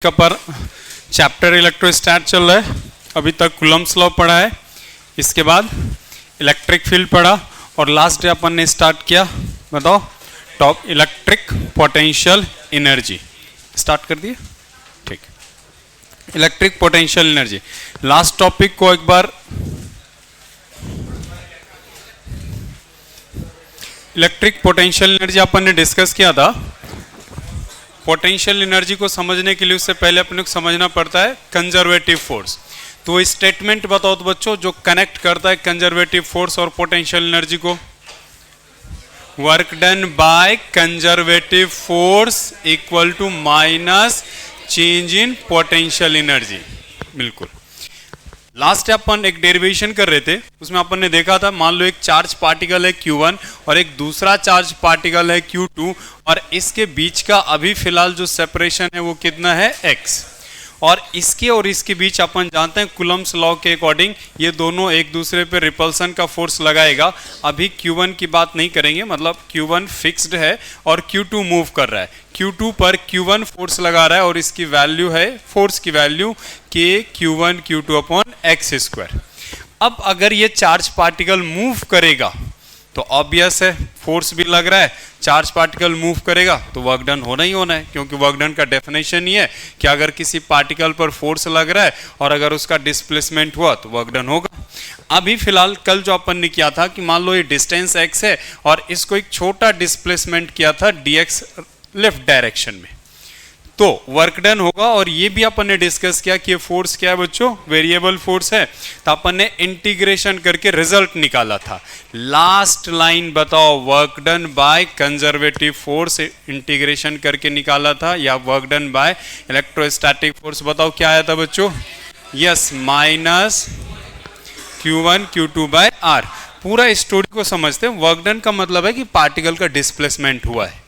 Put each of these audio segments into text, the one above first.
का पर चैप्टर इलेक्ट्रोस्टैट चल रहा है। अभी तक कूलम्ब्स लॉ पढ़ा है, इसके बाद इलेक्ट्रिक फील्ड पढ़ा और लास्ट डे अपन ने स्टार्ट किया, बताओ, top electric potential energy start कर दिए। ठीक, electric potential energy last topic को एक बार इलेक्ट्रिक पोटेंशियल एनर्जी अपन ने डिस्कस किया था। पोटेंशियल एनर्जी को समझने के लिए उससे पहले अपने को समझना पड़ता है कंजर्वेटिव फोर्स। तो स्टेटमेंट बताओ तो बच्चों, जो कनेक्ट करता है कंजर्वेटिव फोर्स और पोटेंशियल एनर्जी को, work done by conservative force equal to minus change in potential energy. बिल्कुल, लास्ट अपन एक डेरिवेशन कर रहे थे, उसमें अपन ने देखा था, मान लो एक चार्ज पार्टिकल है Q1 और एक दूसरा चार्ज पार्टिकल है Q2 और इसके बीच का अभी फिलहाल जो सेपरेशन है वो कितना है, x। और इसके बीच अपन जानते हैं कूलम्ब्स लॉ के अकॉर्डिंग ये दोनों एक दूसरे पे रिपल्सन का फोर्स लगाएगा। अभी Q1 की बात नहीं करेंगे, मतलब Q1 फिक्स्ड है और Q2 मूव कर रहा है। Q2 पर Q1 फोर्स लगा रहा है और इसकी वैल्यू है, फोर्स की value K Q1 Q2 upon x square. अब अगर ये चार्ज पार्टिकल मूव करेगा तो ऑब्वियस है फोर्स भी लग रहा है, चार्ज पार्टिकल मूव करेगा तो वर्क डन होना ही होना है, क्योंकि वर्क डन का डेफिनेशन ही है कि अगर किसी पार्टिकल पर फोर्स लग रहा है और अगर उसका डिस्प्लेसमेंट हुआ तो वर्क डन होगा। अभी फिलहाल कल जो अपन ने किया था कि मान लो ये डिस्टेंस x है और इसको एक छोटा डिस्प्लेसमेंट किया था dx लेफ्ट डायरेक्शन में, तो वर्क डन होगा। और ये भी अपन ने डिस्कस किया कि ये फोर्स क्या है बच्चों, वेरिएबल फोर्स है, तो अपन ने इंटीग्रेशन करके रिजल्ट निकाला था। लास्ट लाइन बताओ, work done by conservative force integration करके निकाला था, या work done by electrostatic force, बताओ क्या आया था बच्चों, yes, minus Q1 Q2 by R। पूरा स्टोरी को समझते हैं, वर्क डन का मतलब है कि पार्टिकल का डिस्प्लेसमेंट हुआ है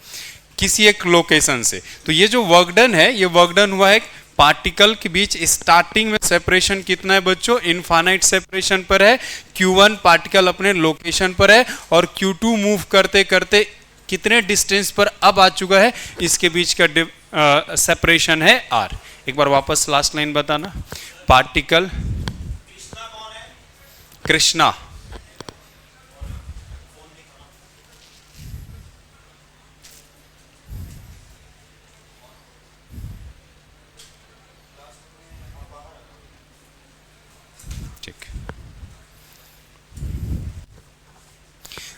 किसी एक लोकेशन से। तो ये जो वर्क डन है, ये वर्क डन हुआ है पार्टिकल के बीच। स्टार्टिंग में सेपरेशन कितना है बच्चों, इनफाइनाइट सेपरेशन पर है। Q1 पार्टिकल अपने लोकेशन पर है और Q2 मूव करते करते कितने डिस्टेंस पर अब आ चुका है, इसके बीच का सेपरेशन है R। एक बार वापस लास्ट लाइन बताना, पार्टिकल कृष्णा,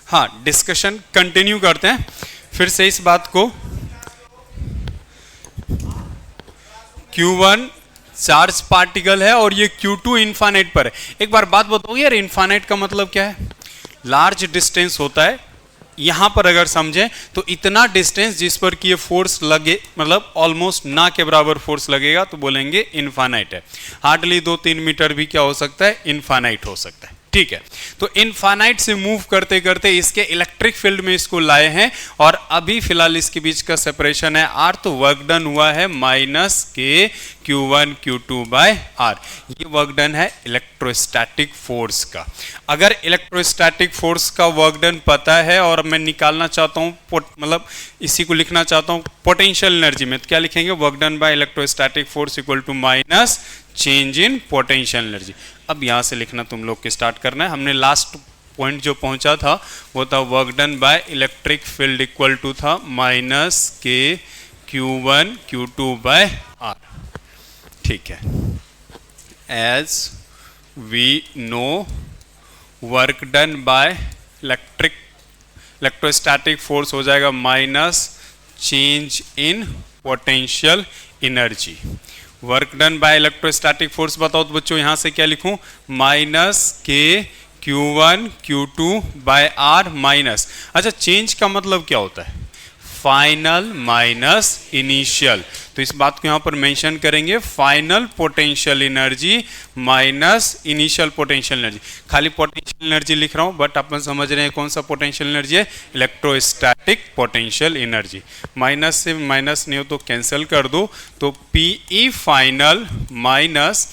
हाँ, डिस्कशन कंटिन्यू करते हैं फिर से इस बात को। Q1 चार्ज पार्टिकल है और ये Q2 इनफाइनाइट पर है। एक बार बात बताओ यार, इनफाइनाइट का मतलब क्या है, लार्ज डिस्टेंस होता है। यहां पर अगर समझें तो इतना डिस्टेंस जिस पर कि ये फोर्स लगे, मतलब ऑलमोस्ट ना के बराबर फोर्स लगेगा, तो बोलेंगे इनफाइनाइट है। हार्डली 2-3 मीटर भी क्या हो सकता है, इनफाइनाइट हो सकता है। ठीक है, तो इनफाइनाइट से मूव करते करते इसके इलेक्ट्रिक फील्ड में इसको लाए हैं और अभी फिलहाल इसके बीच का सेपरेशन है R, तो वर्क डन हुआ है minus K Q1 Q2 by R। ये वर्क डन है इलेक्ट्रोस्टैटिक फोर्स का। अगर इलेक्ट्रोस्टैटिक फोर्स का वर्क डन पता है और मैं निकालना चाहता हूँ, मतलब इसी को लिखना चाहता हूँ पोटेंशियल एनर्जी में, तो क्या लिखेंगे, work done by electrostatic force equal to minus change in potential energy. अब यहां से लिखना तुम लोग के स्टार्ट करना है। हमने लास्ट पॉइंट जो पहुंचा था वो था work done by electric field equal to था minus K Q1 Q2 by R। ठीक है, as we know work done by electrostatic force हो जाएगा minus change in potential energy. Work done by electrostatic force बताओ तो बच्चों, यहां से क्या लिखूं, minus K Q1 Q2 by R minus, अच्छा चेंज का मतलब क्या होता है, फाइनल माइनस इनिशियल। तो इस बात को यहां पर मेंशन करेंगे, final potential energy minus initial potential energy. खाली पोटेंशियल एनर्जी लिख रहा हूं, बट अपन समझ रहे हैं कौन सा पोटेंशियल एनर्जी है, इलेक्ट्रोस्टैटिक पोटेंशियल एनर्जी। माइनस से माइनस नहीं हो तो कैंसिल कर दो, तो PE final minus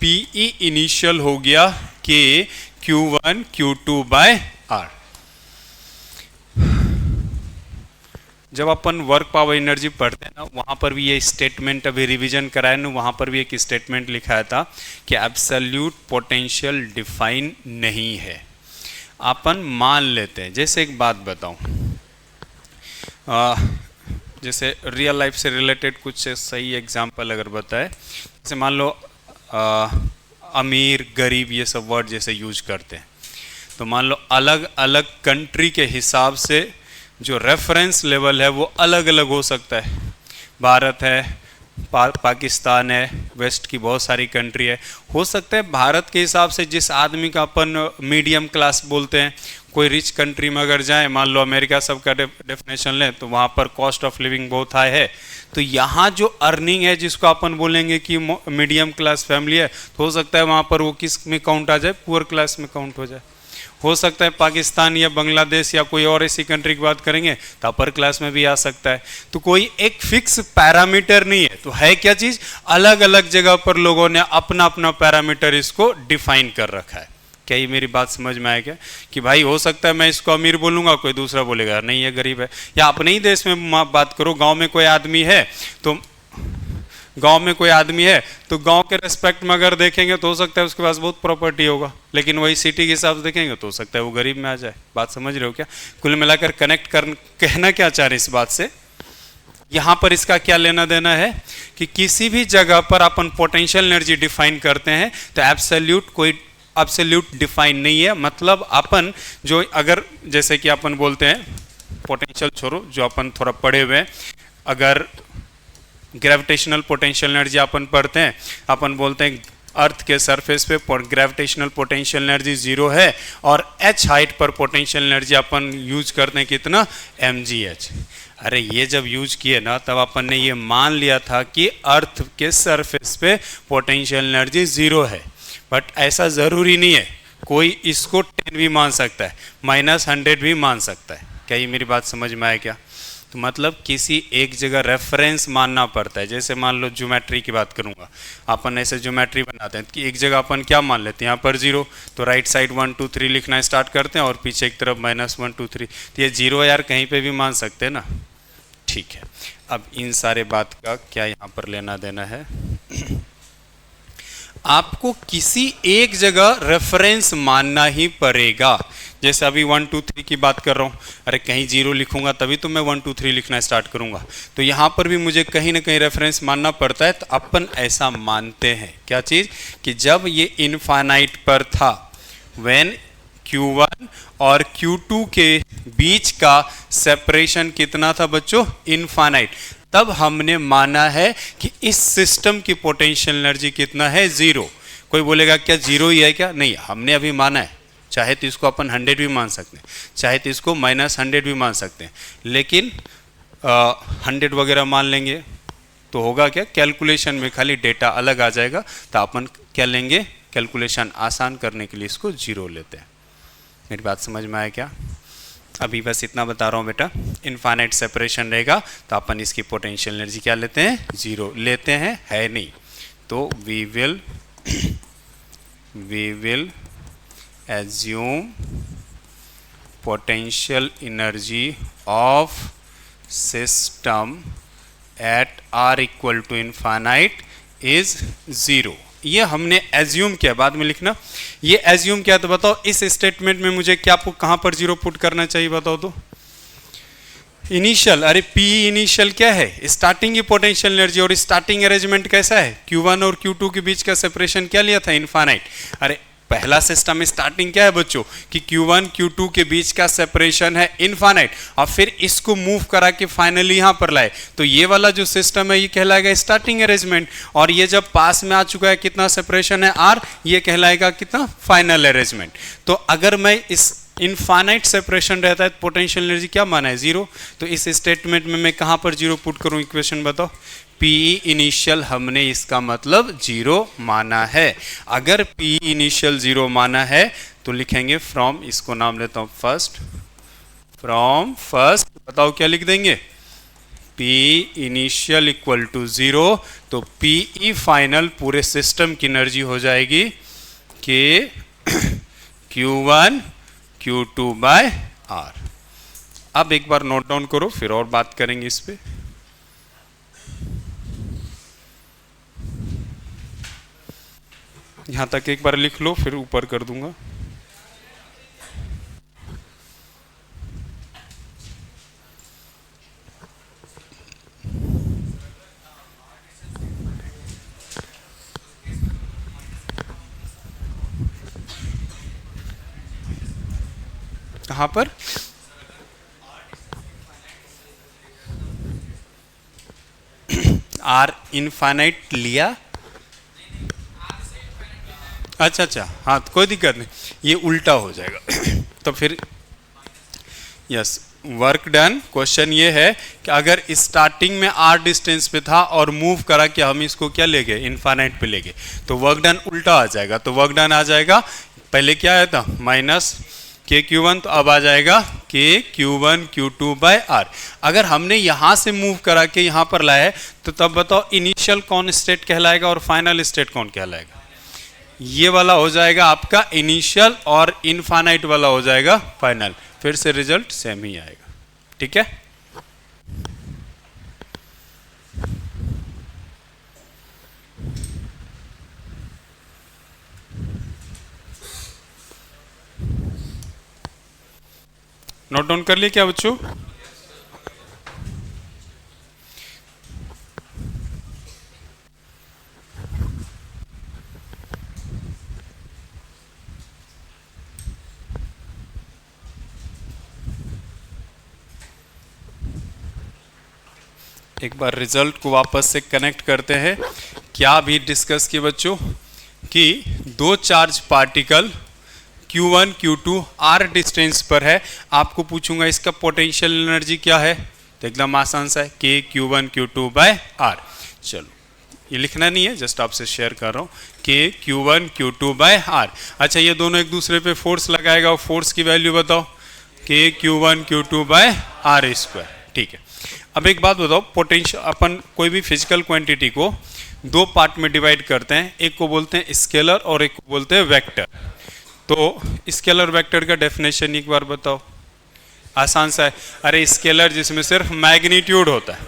PE initial हो गया K Q1 Q2 by R। जब अपन वर्क पावर एनर्जी पढ़ते हैं ना, वहाँ पर भी ये स्टेटमेंट अभी रिवीजन कराया ना, वहाँ पर भी एक स्टेटमेंट लिखा था कि एब्सोल्यूट पोटेंशियल डिफाइन नहीं है। अपन मान लेते हैं, जैसे एक बात बताऊं, जैसे रियल लाइफ से रिलेटेड कुछ सही एग्जांपल अगर बताए, जैसे मान लो अमीर गरीब ये सब वर्ड जैसे यूज करते हैं, तो मान लो अलग अलग कंट्री के हिसाब से जो रेफरेंस लेवल है वो अलग अलग हो सकता है। भारत है, पाकिस्तान है, वेस्ट की बहुत सारी कंट्री है। हो सकता है भारत के हिसाब से जिस आदमी का अपन मीडियम क्लास बोलते हैं, कोई रिच कंट्री में अगर जाए, मान लो अमेरिका सब का डेफिनेशन लें, तो वहाँ पर कॉस्ट ऑफ लिविंग बहुत हाई है, तो यहाँ जो अर्निंग है जिसको अपन बोलेंगे कि मीडियम क्लास फैमिली है, तो हो सकता है वहाँ पर वो किस में काउंट आ जाए, पुअर क्लास में काउंट हो जाए। हो सकता है पाकिस्तान या बांग्लादेश या कोई और ऐसी कंट्री की बात करेंगे तो अपर क्लास में भी आ सकता है। तो कोई एक फिक्स पैरामीटर नहीं है, तो है क्या चीज़, अलग अलग जगह पर लोगों ने अपना अपना पैरामीटर इसको डिफाइन कर रखा है। क्या ये मेरी बात समझ में आया क्या, कि भाई हो सकता है मैं इसको अमीर बोलूँगा, कोई दूसरा बोलेगा नहीं ये गरीब है। या अपने ही देश में बात करो, गाँव में कोई आदमी है तो गांव के रेस्पेक्ट में अगर देखेंगे तो हो सकता है उसके पास बहुत प्रॉपर्टी होगा, लेकिन वही सिटी के हिसाब से देखेंगे तो हो सकता है वो गरीब में आ जाए। बात समझ रहे हो क्या, कुल मिलाकर कनेक्ट कर कहना क्या चाह रहे इस बात से, यहां पर इसका क्या लेना देना है कि किसी भी जगह पर अपन पोटेंशियल एनर्जी डिफाइन करते हैं तो एब्सोल्यूट डिफाइन नहीं है। मतलब अपन जो अगर जैसे कि अपन बोलते हैं, पोटेंशियल छोड़ो, जो अपन थोड़ा पढ़े हुए हैं, अगर ग्रेविटेशनल पोटेंशियल एनर्जी अपन पढ़ते हैं, अपन बोलते हैं अर्थ के सरफेस पे ग्रेविटेशनल पोटेंशियल एनर्जी 0 है और h हाइट पर पोटेंशियल एनर्जी अपन यूज करते हैं कितना, mgh। अरे ये जब यूज किए ना तब अपन ने ये मान लिया था कि अर्थ के सरफेस पे पोटेंशियल एनर्जी 0 है, बट ऐसा ज़रूरी नहीं है। कोई इसको 10 भी मान सकता है, -100 भी मान सकता है। क्या ये मेरी बात समझ में आया क्या, तो मतलब किसी एक जगह रेफरेंस मानना पड़ता है। जैसे मान लो ज्योमेट्री की बात करूंगा, अपन ऐसे ज्योमेट्री बनाते हैं कि एक जगह अपन क्या मान लेते हैं, यहाँ पर 0, तो राइट साइड 1 2 3 लिखना स्टार्ट करते हैं और पीछे एक तरफ -1 2 3, तो ये 0 यार कहीं पे भी मान सकते हैं ना। ठीक है, अब इन सारे बात का क्या यहाँ पर लेना देना है, आपको किसी एक जगह रेफरेंस मानना ही पड़ेगा। जैसे अभी 1 2 3 की बात कर रहा हूँ, अरे कहीं 0 लिखूंगा तभी तो मैं 1 2 3 लिखना स्टार्ट करूंगा, तो यहाँ पर भी मुझे कहीं ना कहीं रेफरेंस मानना पड़ता है। तो अपन ऐसा मानते हैं क्या चीज़, कि जब ये इनफाइनाइट पर था, व्हेन Q1 और Q2 के बीच का सेपरेशन कितना था बच्चों, इनफाइनाइट, तब हमने माना है कि इस सिस्टम की पोटेंशियल एनर्जी कितना है, 0। कोई बोलेगा क्या 0 ही है क्या, नहीं, हमने अभी माना है। चाहे तो इसको अपन 100 भी मान सकते हैं, चाहे तो इसको -100 भी मान सकते हैं, लेकिन 100 वगैरह मान लेंगे तो होगा क्या, कैलकुलेशन में खाली डेटा अलग आ जाएगा। तो अपन क्या लेंगे, कैलकुलेशन आसान करने के लिए इसको 0 लेते हैं। मेरी बात समझ में आया क्या, अभी बस इतना बता रहा हूँ बेटा, इनफाइनाइट सेपरेशन रहेगा तो अपन इसकी पोटेंशियल एनर्जी क्या लेते हैं, 0 लेते हैं, है नहीं। तो we will assume potential energy of system at r equal to infinite is 0। ये हमने एज्यूम किया, बाद में लिखना ये एज्यूम किया। तो बताओ इस स्टेटमेंट में मुझे क्या कहाँ पर 0 पुट करना चाहिए, बताओ तो। इनिशियल, अरे पी इनिशियल क्या है, स्टार्टिंग की पोटेंशियल एनर्जी, और स्टार्टिंग अरेंजमेंट कैसा है, Q1 और Q2 के बीच का सेपरेशन क्या लिया था, इनफाइनाइट। अरे पहला सिस्टम में स्टार्टिंग क्या है बच्चों, कि Q1 Q2 के बीच का सेपरेशन है इनफाइनाइट, और फिर इसको मूव करा के फाइनली यहां पर लाए, तो ये वाला जो सिस्टम है ये कहलाएगा स्टार्टिंग अरेंजमेंट। और ये जब पास में आ चुका है कितना सेपरेशन है, R, ये कहलाएगा कितना, फाइनल अरेंजमेंट। तो अगर मैं इस इनफाइनाइट सेपरेशन रहता है तो पोटेंशियल एनर्जी क्या माना है, 0। तो इस स्टेटमेंट में मैं कहां पर 0 पुट करूं, इक्वेशन बताओ। पी इनिशियल हमने इसका मतलब 0 माना है। अगर पी इनिशियल 0 माना है तो लिखेंगे फ्रॉम, इसको नाम लेता हूं फर्स्ट, फ्रॉम फर्स्ट, बताओ क्या लिख देंगे, पी इनिशियल इक्वल टू 0। तो पी ई फाइनल पूरे सिस्टम की एनर्जी हो जाएगी कि Q1 Q2 बाय R। अब एक बार नोट डाउन करो, फिर और बात करेंगे इस पे। यहां तक एक बार लिख लो, फिर ऊपर कर दूंगा। कहां पर? आर इनफाइनाइट लिया। अच्छा अच्छा, हाँ तो कोई दिक्कत नहीं, ये उल्टा हो जाएगा तो फिर यस, वर्क डन। क्वेश्चन ये है कि अगर स्टार्टिंग में आर डिस्टेंस पे था और मूव करा कि हम इसको क्या ले गए, इनफाइनाइट पे ले गए, तो वर्क डन उल्टा आ जाएगा। तो वर्क डन आ जाएगा, पहले क्या आया था माइनस के क्यू वन, तो अब आ जाएगा K Q one Q two by R. अगर हमने यहाँ से मूव करा के यहाँ पर लाया है, तो तब बताओ इनिशियल कौन स्टेट कहलाएगा और फाइनल स्टेट कौन कहलाएगा? ये वाला हो जाएगा आपका इनिशियल और इनफाइनाइट वाला हो जाएगा फाइनल। फिर से रिजल्ट सेम ही आएगा। ठीक है, नोट डाउन कर लिए क्या बच्चों? एक बार रिजल्ट को वापस से कनेक्ट करते हैं। क्या भी डिस्कस किए बच्चों कि दो charge particle Q1 Q2 are distance पर है, आपको पूछूंगा इसका पोटेंशियल एनर्जी क्या है, तो एकदम आसान सा है के Q1 Q2 बाय आर। चलो ये लिखना नहीं है, जस्ट आपसे शेयर कर रहा हूँ, के Q1 Q2 बाय आर। अच्छा, ये दोनों एक दूसरे पे फोर्स लगाएगा, और फोर्स की वैल्यू बताओ, के Q1 Q2 bye are square. ठीक है, अब एक बात बताओ, पोटेंशियल अपन कोई भी फिजिकल क्वांटिटी को दो पार्ट में डिवाइड करते हैं, एक को बोलते हैं स्केलर और एक को बोलते हैं वेक्टर। तो स्केलर वेक्टर का डेफिनेशन एक बार बताओ। आसान सा है, अरे स्केलर जिसमें सिर्फ मैग्नीट्यूड होता है,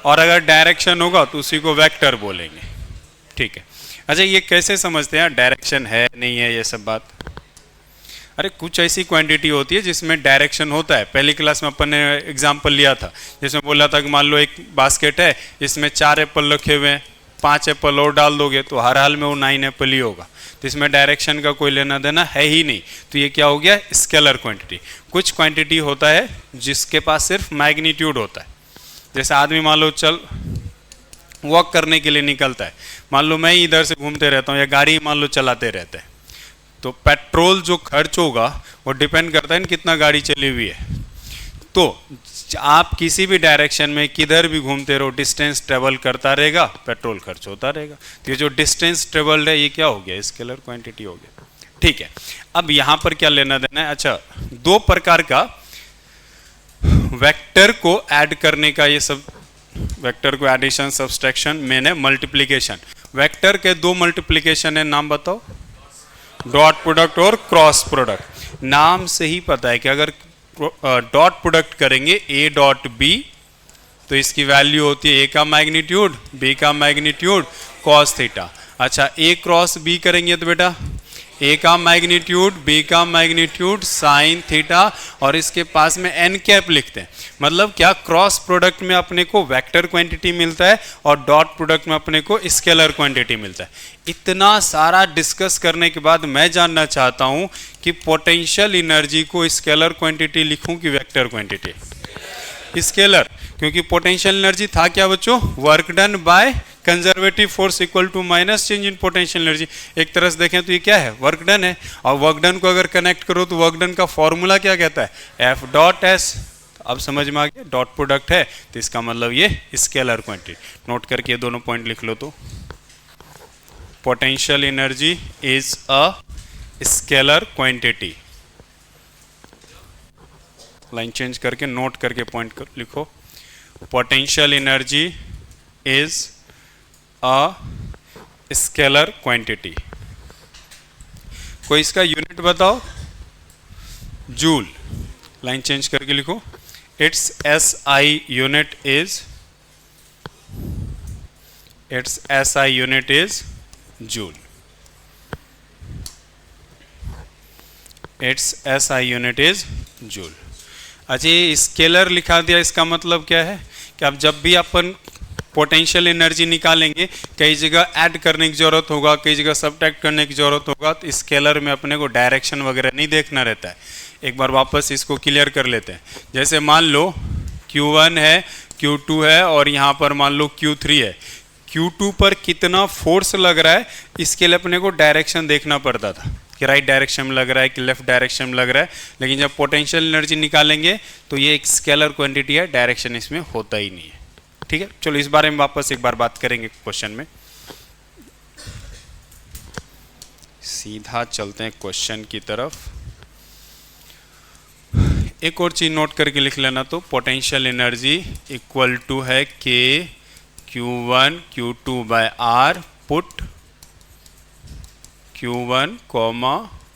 और अगर डायरेक्शन होगा तो उसी को वेक्टर बोलेंगे। ठीक है, अच्छा ये कैसे समझते हैं डायरेक्शन है नहीं है ये सब बात? अरे कुछ ऐसी क्वांटिटी होती है जिसमें डायरेक्शन होता है। पहली क्लास में अपन ने एग्जांपल लिया था, जिसमें बोला था कि मान लो एक बास्केट है, इसमें 4 एप्पल रखे हुए हैं, 5 एप्पल और डाल दोगे तो हर हाल में वो 9 एप्पल ही होगा, तो इसमें डायरेक्शन का कोई लेना देना है ही नहीं। तो ये क्या हो गया, स्केलर क्वांटिटी। कुछ क्वांटिटी होता है जिसके पास सिर्फ मैग्नीट्यूड होता है, जैसे आदमी मान लो चल वॉक करने के लिए निकलता है, मान लो मैं इधर से घूमते रहता हूँ या गाड़ी मान लो चलाते रहते हैं, तो पेट्रोल जो खर्च होगा वो डिपेंड करता है कितना गाड़ी चली हुई है। तो आप किसी भी डायरेक्शन में किधर भी घूमते रहो, डिस्टेंस ट्रेवल करता रहेगा, पेट्रोल खर्च होता रहेगा। तो ये जो डिस्टेंस ट्रेवल्ड है ये क्या हो गया, स्केलर क्वांटिटी हो गया। ठीक है, अब यहाँ पर क्या लेना देना है? अच्छा, दो प्रकार का वेक्टर को ऐड करने का, ये सब वेक्टर को एडिशन, सब्सट्रैक्शन, मैंने मल्टीप्लिकेशन। वेक्टर के दो मल्टीप्लिकेशन है, नाम बताओ। डॉट प्रोडक्ट और क्रॉस प्रोडक्ट। नाम से ही पता है कि अगर डॉट प्रोडक्ट करेंगे ए डॉट बी, तो इसकी वैल्यू होती है ए का मैग्नीट्यूड बी का मैग्नीट्यूड कॉस थीटा। अच्छा, ए क्रॉस बी करेंगे तो बेटा ए का मैग्नीट्यूड बी का मैग्नीट्यूड साइन थीटा, और इसके पास में एन कैप लिखते हैं। मतलब क्या, क्रॉस प्रोडक्ट में अपने को वेक्टर क्वांटिटी मिलता है और डॉट प्रोडक्ट में अपने को स्केलर क्वांटिटी मिलता है। इतना सारा डिस्कस करने के बाद मैं जानना चाहता हूं कि पोटेंशियल एनर्जी को स्केलर क्वांटिटी लिखूं कि वेक्टर क्वांटिटी? स्केलर, क्योंकि पोटेंशियल एनर्जी था क्या बच्चों, work done by conservative force equal to minus change in potential energy. एक तरह से देखें तो ये क्या है, वर्क डन है, और वर्क डन को अगर कनेक्ट करो तो वर्क डन का फॉर्मूला क्या कहता है, एफ डॉट एस। अब समझ में आ गया, डॉट प्रोडक्ट है तो इसका मतलब ये स्केलर क्वांटिटी। नोट करके ये दोनों पॉइंट लिख लो। तो potential energy is a scalar quantity. Line change करके नोट करके पॉइंट कर लिखो, potential energy is a scalar quantity. कोई इसका यूनिट बताओ, जूल। लाइन चेंज करके लिखो, its SI unit is joule. its SI unit is joule. अच्छा, ये स्केलर लिखा दिया, इसका मतलब क्या है कि अब जब भी अपन पोटेंशियल एनर्जी निकालेंगे, कई जगह ऐड करने की जरूरत होगा, कई जगह सब्ट्रैक्ट करने की जरूरत होगा, तो स्केलर में अपने को डायरेक्शन वगैरह नहीं देखना रहता है। एक बार वापस इसको क्लियर कर लेते हैं। जैसे मान लो Q1 है, Q2 है और यहाँ पर मान लो Q3 है। Q2 पर कितना फोर्स लग रहा है, इसके लिए अपने को डायरेक्शन देखना पड़ता था कि राइट डायरेक्शन में लग रहा है कि लेफ्ट डायरेक्शन में लग रहा है। लेकिन जब पोटेंशियल एनर्जी निकालेंगे तो ये एक स्केलर क्वांटिटी है, डायरेक्शन इसमें होता ही नहीं है। ठीक है, चलो इस बारे में वापस एक बार बात करेंगे क्वेश्चन में। सीधा चलते हैं क्वेश्चन की तरफ। एक और चीज नोट करके लिख लेना, तो पोटेंशियल एनर्जी इक्वल टू है K Q1 Q2 by R, put Q1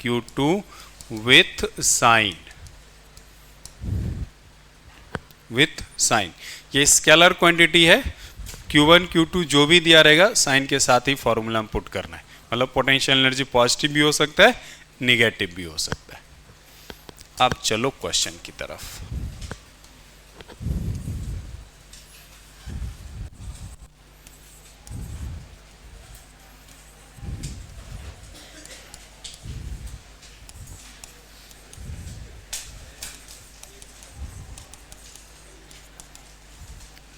Q2 with sign. ये स्केलर क्वांटिटी है। Q1 Q2 जो भी दिया रहेगा साइन के साथ ही फॉर्मूला में पुट करना है। मतलब पोटेंशियल एनर्जी पॉजिटिव भी हो सकता है, निगेटिव भी हो सकता है। अब चलो क्वेश्चन की तरफ।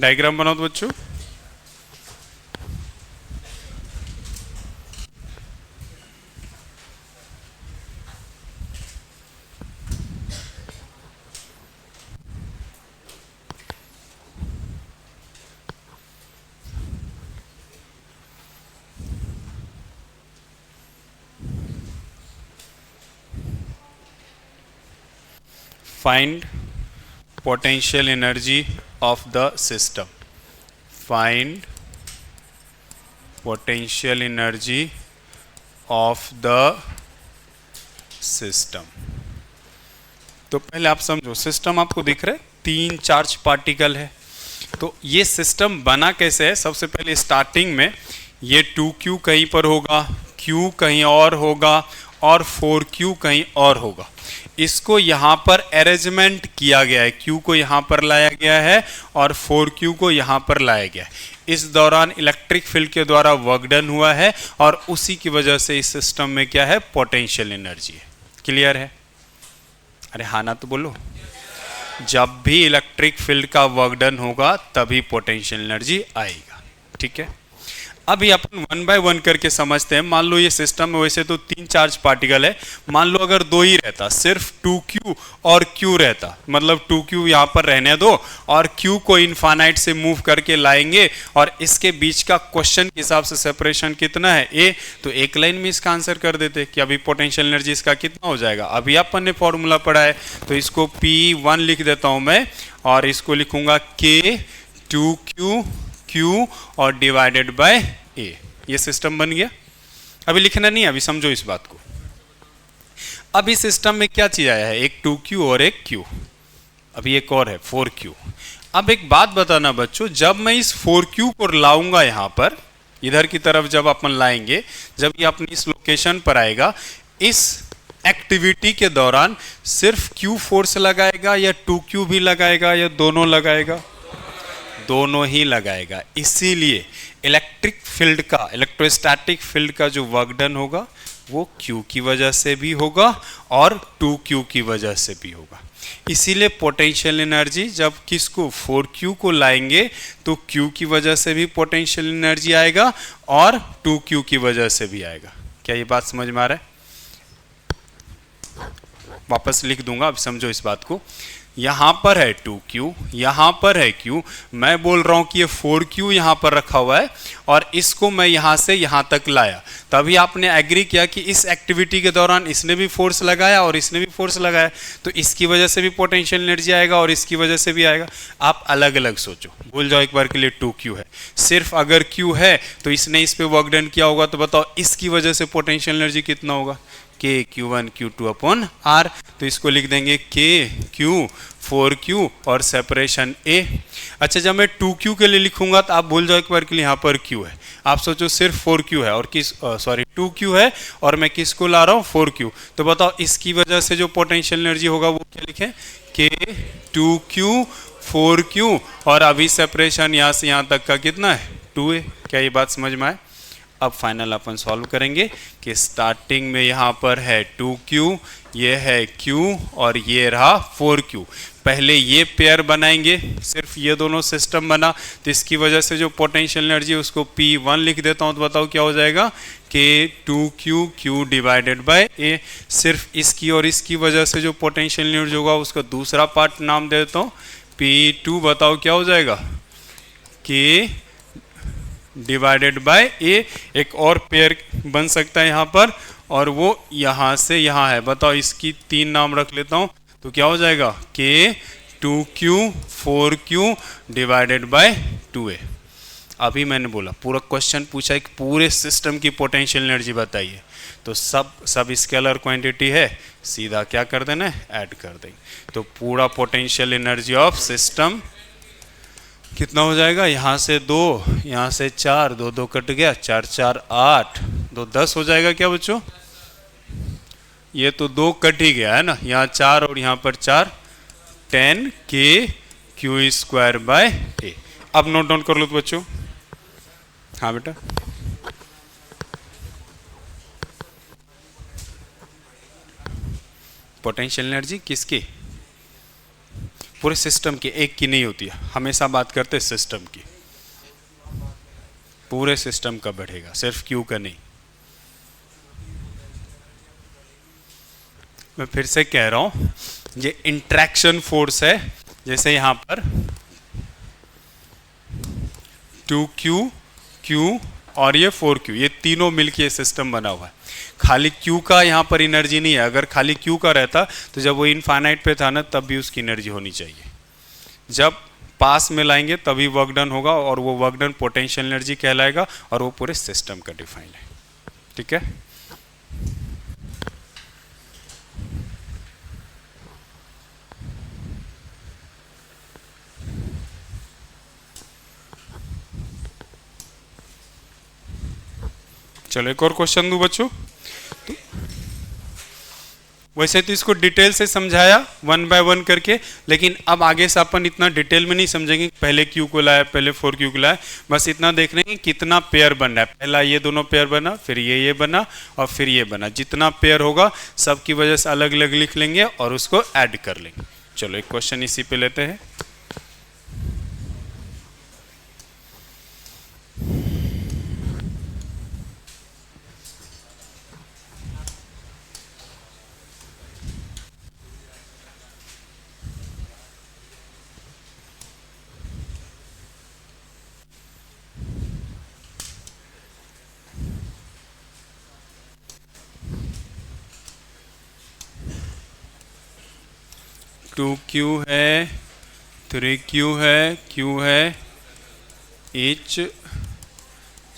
डायग्राम बनाओ तो बच्चों। Find potential energy of the system. Find potential energy of the system. तो पहले आप समझो, सिस्टम आपको दिख रहा है, 3 चार्ज पार्टिकल है। तो ये सिस्टम बना कैसे है? सबसे पहले स्टार्टिंग में ये 2Q कहीं पर होगा, Q कहीं और होगा और 4Q कहीं और होगा। इसको यहाँ पर अरेंजमेंट किया गया है, Q को यहाँ पर लाया गया है और 4Q को यहाँ पर लाया गया है। इस दौरान इलेक्ट्रिक फील्ड के द्वारा वर्क डन हुआ है और उसी की वजह से इस सिस्टम में क्या है? पोटेंशियल एनर्जी है। क्लियर है? अरे हाँ ना तो बोलो। जब भी इलेक्ट्रिक फील्ड का वर्क डन होगा तभी पोटेंशियल एनर्जी आएगा। ठीक है, अभी अपन 1 बाय 1 करके समझते हैं। मान लो ये सिस्टम में वैसे तो 3 चार्ज पार्टिकल है, मान लो अगर 2 ही रहता, सिर्फ 2Q और Q रहता, मतलब 2Q यहाँ पर रहने दो और Q को इनफाइनाइट से मूव करके लाएंगे और इसके बीच का क्वेश्चन के हिसाब से सेपरेशन कितना है? A, तो एक लाइन में इसका आंसर कर देते कि अभी पोटेंशियल एनर्जी इसका कितना हो जाएगा। अभी अपन ने फॉर्मूला पढ़ा है तो इसको P1 लिख देता हूं मैं और इसको लिखूंगा K 2Q Q और डिवाइडेड बाय A। ये सिस्टम बन गया। अभी लिखना नहीं, अभी समझो इस बात को। अभी सिस्टम में क्या चीज आया है? एक 2Q और एक Q, अभी एक और है 4Q। अब एक बात बताना बच्चों, जब मैं इस 4Q को लाऊंगा यहाँ पर, इधर की तरफ जब अपन लाएंगे, जब ये अपनी इस लोकेशन पर आएगा, इस एक्टिविटी के दौरान सिर्फ Q फोर्स लगाएगा या 2Q भी लगाएगा या दोनों लगाएगा? दोनों ही लगाएगा। इसीलिए इलेक्ट्रिक फील्ड का, इलेक्ट्रोस्टैटिक फील्ड का जो वर्क डन होगा वो Q की वजह से भी होगा और 2Q की वजह से भी होगा। इसीलिए पोटेंशियल एनर्जी जब किसको 4Q को लाएंगे तो Q की वजह से भी पोटेंशियल एनर्जी आएगा और 2Q की वजह से भी आएगा। क्या ये बात समझ में आ रहा है? वापस लिख दूंगा, अब समझो इस बात को। यहाँ पर है 2Q, यहाँ पर है Q, मैं बोल रहा हूँ कि ये 4Q यहाँ पर रखा हुआ है और इसको मैं यहाँ से यहाँ तक लाया। तभी आपने एग्री किया कि इस एक्टिविटी के दौरान इसने भी फोर्स लगाया और इसने भी फोर्स लगाया, तो इसकी वजह से भी पोटेंशियल एनर्जी आएगा और इसकी वजह से भी आएगा। आप अलग अलग सोचो, भूल जाओ एक बार के लिए 2Q है। सिर्फ अगर Q है तो इसने इस पर वर्क डन किया होगा, तो बताओ इसकी वजह से पोटेंशियल एनर्जी कितना होगा? के Q1 Q2 अपॉन R। तो इसको लिख देंगे K Q 4Q और सेपरेशन A। अच्छा, जब मैं 2Q के लिए लिखूंगा तो आप भूल जाओ एक बार के लिए यहाँ पर Q है, आप सोचो सिर्फ 4Q है और किस सॉरी 2Q है और मैं किसको ला रहा हूँ 4Q। तो बताओ इसकी वजह से जो पोटेंशियल एनर्जी होगा वो क्या लिखें, K 2Q 4Q और अभी सेपरेशन यहाँ से यहाँ तक का कितना है 2A। क्या ये बात समझ में आए? अब फाइनल अपन सॉल्व करेंगे कि स्टार्टिंग में यहाँ पर है 2Q, ये है Q और ये रहा 4Q। पहले ये पेयर बनाएंगे, सिर्फ ये दोनों सिस्टम बना तो इसकी वजह से जो पोटेंशियल एनर्जी है उसको P1 लिख देता हूँ। तो बताओ क्या हो जाएगा, कि 2Q Q divided by A। सिर्फ इसकी और इसकी वजह से जो पोटेंशियल एनर्जी होगा उसका दूसरा पार्ट नाम दे देता हूँ P2। बताओ क्या हो जाएगा, कि डिवाइडेड बाय ए। एक और पेयर बन सकता है यहाँ पर और वो यहाँ से यहाँ है। बताओ इसकी 3 नाम रख लेता हूँ तो क्या हो जाएगा, के 2Q 4Q divided by 2A। अभी मैंने बोला पूरा क्वेश्चन पूछा है कि पूरे सिस्टम की पोटेंशियल एनर्जी बताइए, तो सब स्केलर क्वांटिटी है, सीधा क्या कर देना है, ऐड कर देंगे। तो पूरा पोटेंशियल एनर्जी ऑफ सिस्टम कितना हो जाएगा, यहाँ से 2, यहाँ से 4, 2 2 कट गया, 4 4 8, 2 10 हो जाएगा क्या बच्चों? ये तो 2 कट ही गया है ना, यहाँ 4 और यहाँ पर 4, 10 K Q square by A। अब नोट डाउन कर लो तो बच्चों। हाँ बेटा, पोटेंशियल एनर्जी किसकी, पूरे सिस्टम की, एक की नहीं होती है, हमेशा बात करते सिस्टम की। पूरे सिस्टम का बढ़ेगा, सिर्फ क्यू का नहीं। मैं फिर से कह रहा हूं, ये इंट्रैक्शन फोर्स है। जैसे यहां पर 2Q Q और ये 4Q, ये तीनों मिलके ये सिस्टम बना हुआ है। खाली Q का यहाँ पर एनर्जी नहीं है। अगर खाली Q का रहता तो जब वो इनफाइनाइट पे था ना तब भी उसकी एनर्जी होनी चाहिए। जब पास में लाएंगे तभी वर्क डन होगा और वो वर्क डन पोटेंशियल एनर्जी कहलाएगा और वो पूरे सिस्टम का डिफाइन है। ठीक है, चलो एक और क्वेश्चन दूं बच्चों। वैसे तो इसको डिटेल से समझाया 1 बाय 1 करके, लेकिन अब आगे से अपन इतना डिटेल में नहीं समझेंगे। पहले Q को लाया, पहले 4Q को लाया, बस इतना देख रहे हैं कितना पेयर बन रहा है। पहला ये दोनों पेयर बना, फिर ये बना और फिर ये बना। जितना पेयर होगा सबकी वजह से अलग अलग लिख लेंगे और उसको ऐड कर लेंगे। चलो एक क्वेश्चन इसी पे लेते हैं। टू क्यू है, 3Q है, Q है, each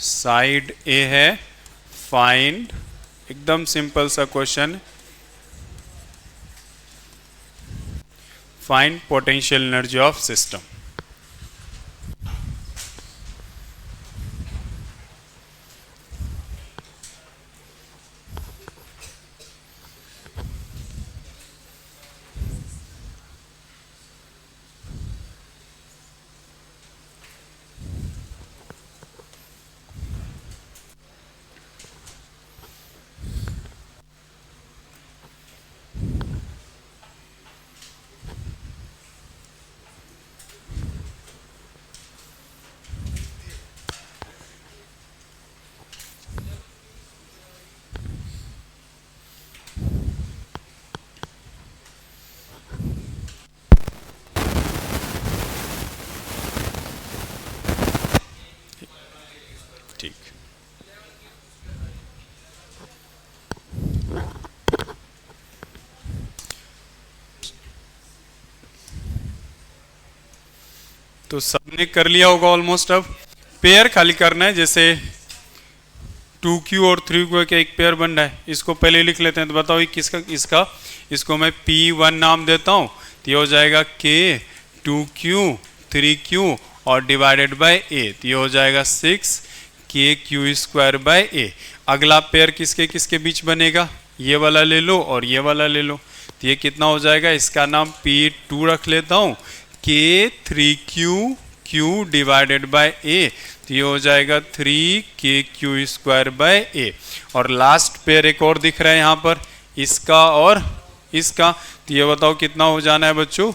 साइड A है। फाइंड, एकदम सिंपल सा question, find potential energy of system. ठीक, तो सबने कर लिया होगा ऑलमोस्ट। अब पेयर खाली करना है। जैसे 2Q और 3Q का एक पेयर बन रहा है, इसको पहले लिख लेते हैं। तो बताओ ये किसका, इसका, इसको मैं P1 नाम देता हूँ, तो ये हो जाएगा K 2Q 3Q और डिवाइडेड बाय A, तो ये हो जाएगा 6KQ स्क्वायर बाय A। अगला पेयर किसके किसके बीच बनेगा, ये वाला ले लो और ये वाला ले लो, तो ये कितना हो जाएगा, इसका नाम P2 रख लेता हूँ, K 3Q Q divided by A, तो ये हो जाएगा 3KQ स्क्वायर बाय A। और लास्ट पेयर एक और दिख रहा है यहाँ पर, इसका और इसका, तो ये बताओ कितना हो जाना है बच्चों,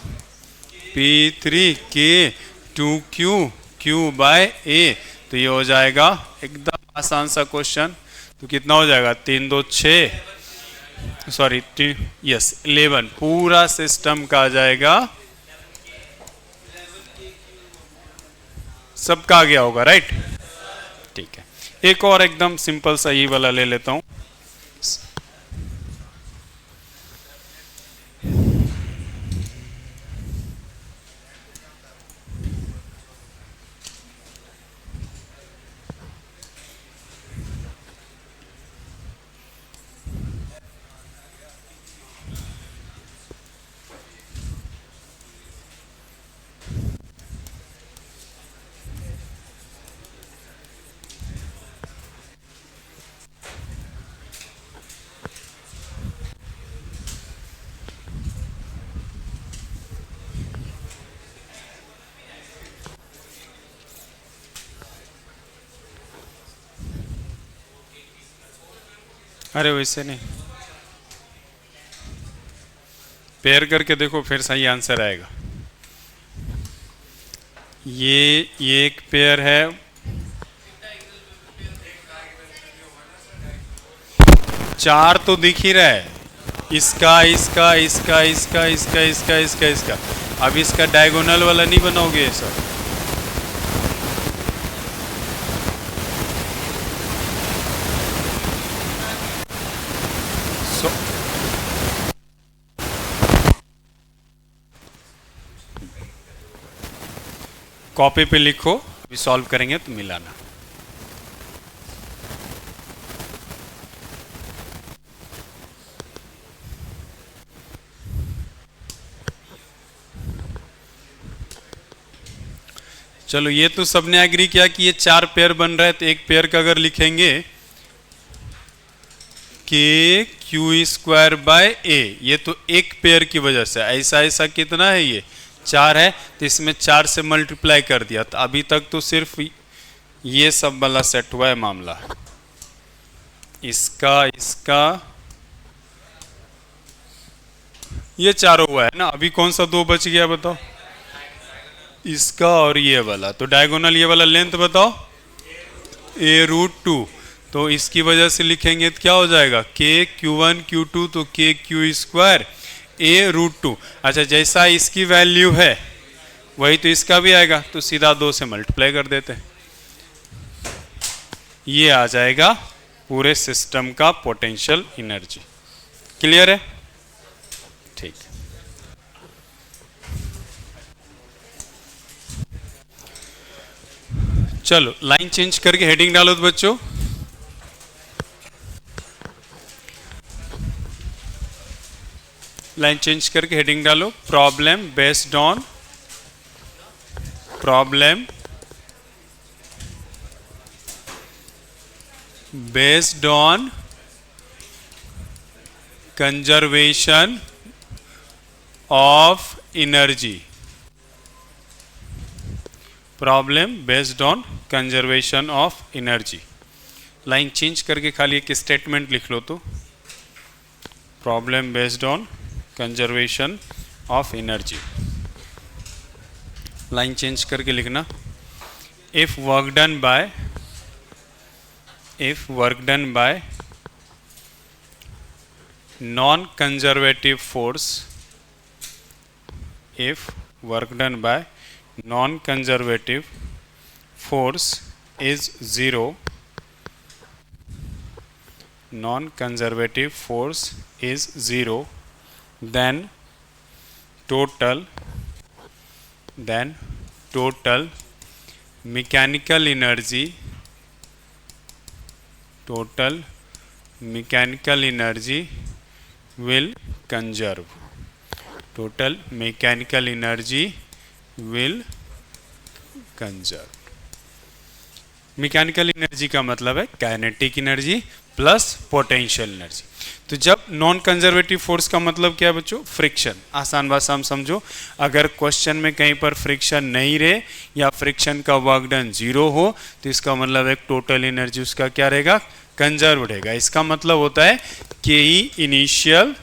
P3K 2Q Q by A, तो ये हो जाएगा एकदम आसान सा क्वेश्चन। तो कितना हो जाएगा, 3 2 6, सॉरी यस 11, पूरा सिस्टम का आ जाएगा, सबका आ गया होगा, राइट। ठीक है, एक और एकदम सिंपल सा ये वाला ले लेता हूं। अरे वैसे नहीं, पेयर करके देखो फिर सही आंसर आएगा। ये एक पेयर है, चार तो दिख ही रहा है, इसका इसका इसका इसका इसका इसका इसका इसका, अब इसका डायगोनल वाला नहीं बनाओगे सर। कॉपी पे लिखो, अभी सॉल्व करेंगे तो मिलाना। चलो ये तो सबने एग्री किया कि ये चार पेयर बन रहा है, तो एक पेयर का अगर लिखेंगे KQ स्क्वायर बाय A, ये तो एक पेयर की वजह से, ऐसा ऐसा कितना है, ये चार है, तो इसमें चार से मल्टीप्लाई कर दिया, तो अभी तक तो सिर्फ ये सब वाला सेट हुआ है मामला, इसका इसका ये चारों हुआ है ना। अभी कौन सा दो बच गया बताओ, इसका और ये वाला, तो डायगोनल ये वाला लेंथ बताओ, A√2, तो इसकी वजह से लिखेंगे तो क्या हो जाएगा, KQ1 Q2, तो KQ स्क्वायर A√2। अच्छा, जैसा इसकी वैल्यू है वही तो इसका भी आएगा, तो सीधा 2 से मल्टीप्लाई कर देते हैं, ये आ जाएगा पूरे सिस्टम का पोटेंशियल एनर्जी। क्लियर है, ठीक। चलो लाइन चेंज करके हेडिंग डालो तो बच्चों, लाइन चेंज करके हेडिंग डालो, problem based on, problem based on conservation of energy, problem based on conservation of energy. Line change करके खाली एक स्टेटमेंट लिख लो, तो problem based on conservation of energy, line change करके लिखना, if work done bye, if work done by non-conservative force, if work done by non-conservative force is 0, non-conservative force is 0, then total mechanical energy total mechanical energy will conserve. Total mechanical energy will conserve. Mechanical energy का मतलब है kinetic energy plus potential energy. तो जब non conservative force का मतलब क्या है बच्चों? फ्रिक्शन। आसान भाषा में समझो, अगर क्वेश्चन में कहीं पर फ्रिक्शन नहीं रहे या फ्रिक्शन का वर्क डन 0 हो तो इसका मतलब एक टोटल एनर्जी उसका क्या रहेगा? कंजर्व रहेगा। इसका मतलब होता है के ई इनिशियल।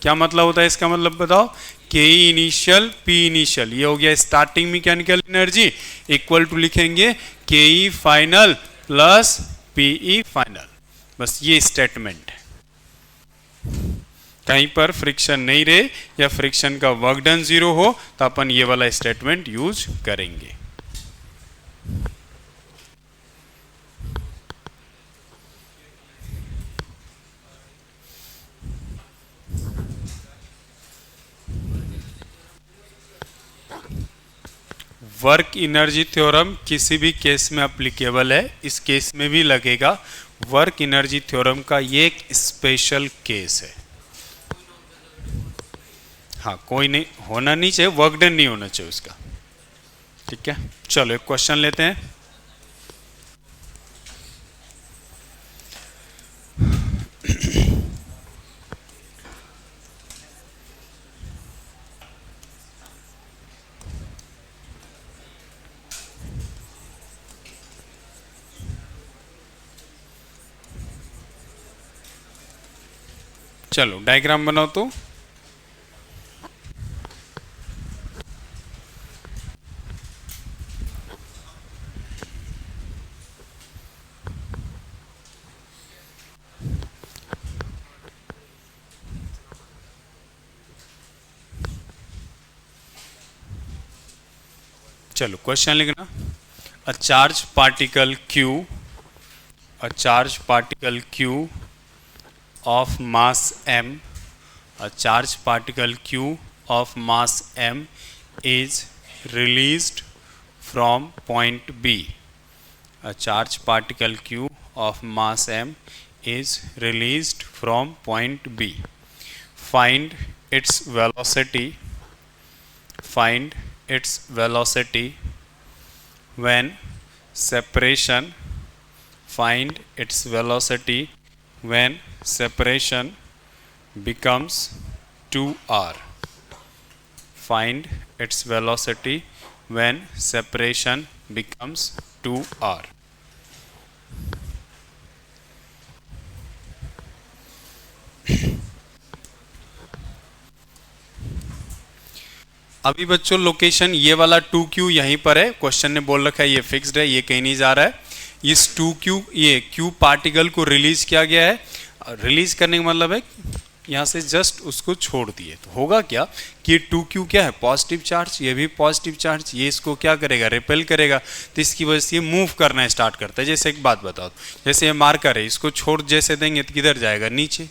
क्या मतलब होता है इसका मतलब बताओ? के ई इनिशियल पी इनिशियल, ये हो गया starting mechanical energy, equal to लिखेंगे K E final plus P E final. बस ये स्टेटमेंट है। कहीं पर फ्रिक्शन नहीं रहे या फ्रिक्शन का वर्क डन 0 हो तो अपन ये वाला स्टेटमेंट यूज करेंगे। वर्क एनर्जी थ्योरम किसी भी केस में एप्लीकेबल है, इस केस में भी लगेगा। वर्क एनर्जी थ्योरम का ये एक स्पेशल केस है। हाँ, कोई नहीं होना नहीं चाहिए, वर्क डन नहीं होना चाहिए उसका। ठीक है, चलो एक क्वेश्चन लेते हैं। चलो डायग्राम बनाओ तो। चलो क्वेश्चन लिखना। A charge particle Q, a charge particle Q of mass m, a charge particle Q of mass m is released from point B. A charge particle Q of mass m is released from point B. Find its velocity. Find its velocity when separation. Find its velocity when separation becomes 2r. Find its velocity when separation becomes 2r. अभी बच्चों location ये वाला 2q यहीं पर है, question ने बोल रखा है ये फिक्स्ड है, ये कहीं नहीं जा रहा है। इस 2q ये q पार्टिकल को रिलीज किया गया है। रिलीज करने का मतलब है यहाँ से जस्ट उसको छोड़ दिए, तो होगा क्या कि 2q क्या है? पॉजिटिव चार्ज, ये भी पॉजिटिव चार्ज, ये इसको क्या करेगा? रिपेल करेगा। तो इसकी वजह से ये मूव करना स्टार्ट करता है। जैसे एक बात बताओ, जैसे ये मार्कर है, इसको छोड़ जैसे देंगे तो किधर जाएगा? नीचे।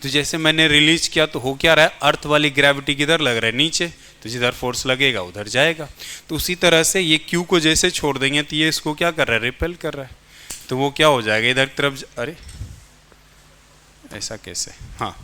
तो जैसे मैंने रिलीज किया तो हो क्या रहा है? अर्थ वाली ग्रेविटी किधर लग रहा है? नीचे। तो जिधर फोर्स लगेगा उधर जाएगा। तो उसी तरह से ये Q को जैसे छोड़ देंगे तो ये इसको क्या कर रहा है? रिपेल कर रहा है। तो वो क्या हो जाएगा? इधर तरफ अरे ऐसा कैसे? हाँ,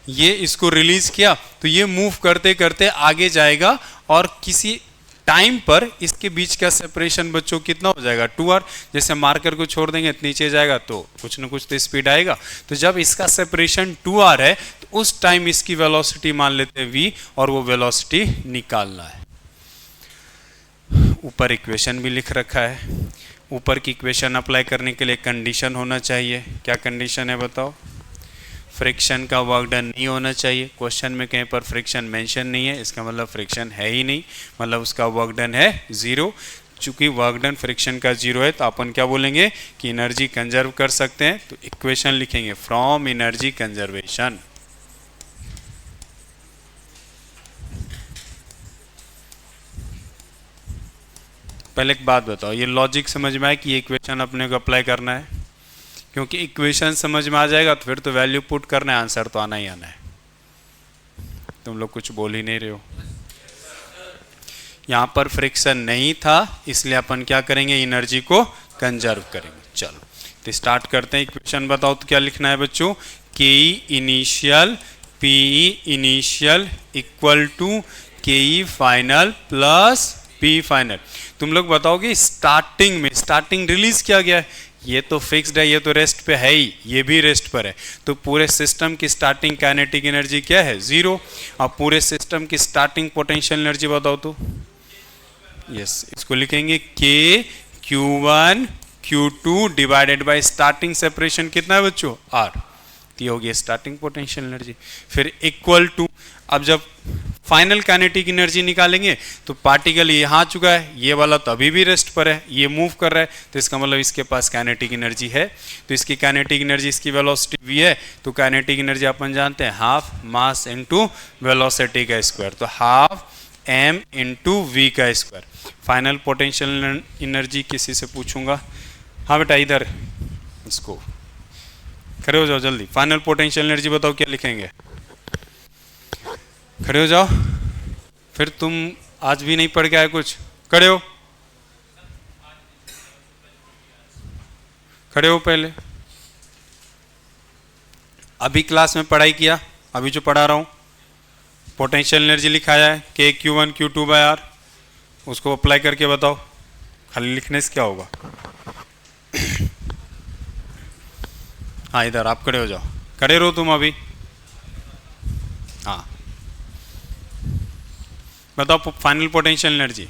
ये इसको रिलीज किया तो ये मूव करते करते आगे जाएगा और किसी टाइम पर इसके बीच का सेपरेशन बच्चों कितना हो जाएगा? 2r। जैसे मार्कर को छोड़ देंगे तो नीचे जाएगा तो कुछ ना कुछ तो स्पीड आएगा। तो जब इसका सेपरेशन 2r है तो उस टाइम इसकी वेलोसिटी मान लेते हैं v और वो वेलोसिटी निकालना है। ऊपर इक्वेशन भी लिख रखा है। ऊपर की इक्वेशन अप्लाई करने के लिए कंडीशन होना चाहिए। क्या कंडीशन है बताओ? फ्रिक्शन का वर्क डन नहीं होना चाहिए। क्वेश्चन में कहीं पर फ्रिक्शन मेंशन नहीं है, इसका मतलब फ्रिक्शन है ही नहीं, मतलब उसका वर्क डन है 0। चूंकि वर्क डन फ्रिक्शन का 0 है तो अपन क्या बोलेंगे कि एनर्जी कंजर्व कर सकते हैं। तो इक्वेशन लिखेंगे फ्रॉम एनर्जी कंजर्वेशन। पहले एक बात बताओ, ये लॉजिक समझ में आए कि ये इक्वेशन अपने को अप्लाई करना है? क्योंकि इक्वेशन समझ में आ जाएगा तो फिर तो वैल्यू पुट करना है, आंसर तो आना ही आना है। तुम लोग कुछ बोल ही नहीं रहे हो। यहाँ पर फ्रिक्शन नहीं था इसलिए अपन क्या करेंगे? एनर्जी को कंजर्व करेंगे। चलो तो स्टार्ट करते हैं। इक्वेशन बताओ तो क्या लिखना है बच्चों, K initial P initial equal to K final plus P final. तुम लोग बताओगे स्टार्टिंग में स्टार्टिंग रिलीज किया गया है, ये तो फिक्स्ड है, ये तो रेस्ट पे है ही, ये भी रेस्ट पर है, तो पूरे सिस्टम की स्टार्टिंग काइनेटिक एनर्जी क्या है, 0। अब पूरे सिस्टम की स्टार्टिंग पोटेंशियल एनर्जी बताओ तो, यस इसको लिखेंगे के Q1 Q2 divided by starting separation कितना है बच्चों, R, ये हो गया स्टार्टिंग पोटेंशियल एनर्जी। फिर इक्वल टू, अब जब फाइनल काइनेटिक एनर्जी निकालेंगे तो पार्टिकल यहाँ आ चुका है, ये वाला तो अभी भी रेस्ट पर है, ये मूव कर रहा है, तो इसका मतलब इसके पास काइनेटिक एनर्जी है, तो इसकी काइनेटिक एनर्जी इसकी वेलोसिटी v है, तो काइनेटिक एनर्जी अपन जानते हैं हाफ मास इनटू वेलोसिटी का स्क्वायर, तो हाफ m इंटू वी का स्क्वायर। फाइनल पोटेंशियल एनर्जी किसी से पूछूंगा, हाँ बेटा इधर इसको खड़े हो जाओ जल्दी, फाइनल पोटेंशियल एनर्जी बताओ क्या लिखेंगे, खड़े हो जाओ, फिर तुम आज भी नहीं पढ़ के आए कुछ, खड़े हो, खड़े हो पहले, अभी क्लास में पढ़ाई किया, अभी जो पढ़ा रहा हूं पोटेंशियल एनर्जी लिखाया है के Q1 Q2 बाय R, उसको अप्लाई करके बताओ, खाली लिखने से क्या होगा। हाँ इधर आप खड़े हो जाओ, खड़े रहो तुम अभी, हाँ बताओ फाइनल पोटेंशियल एनर्जी।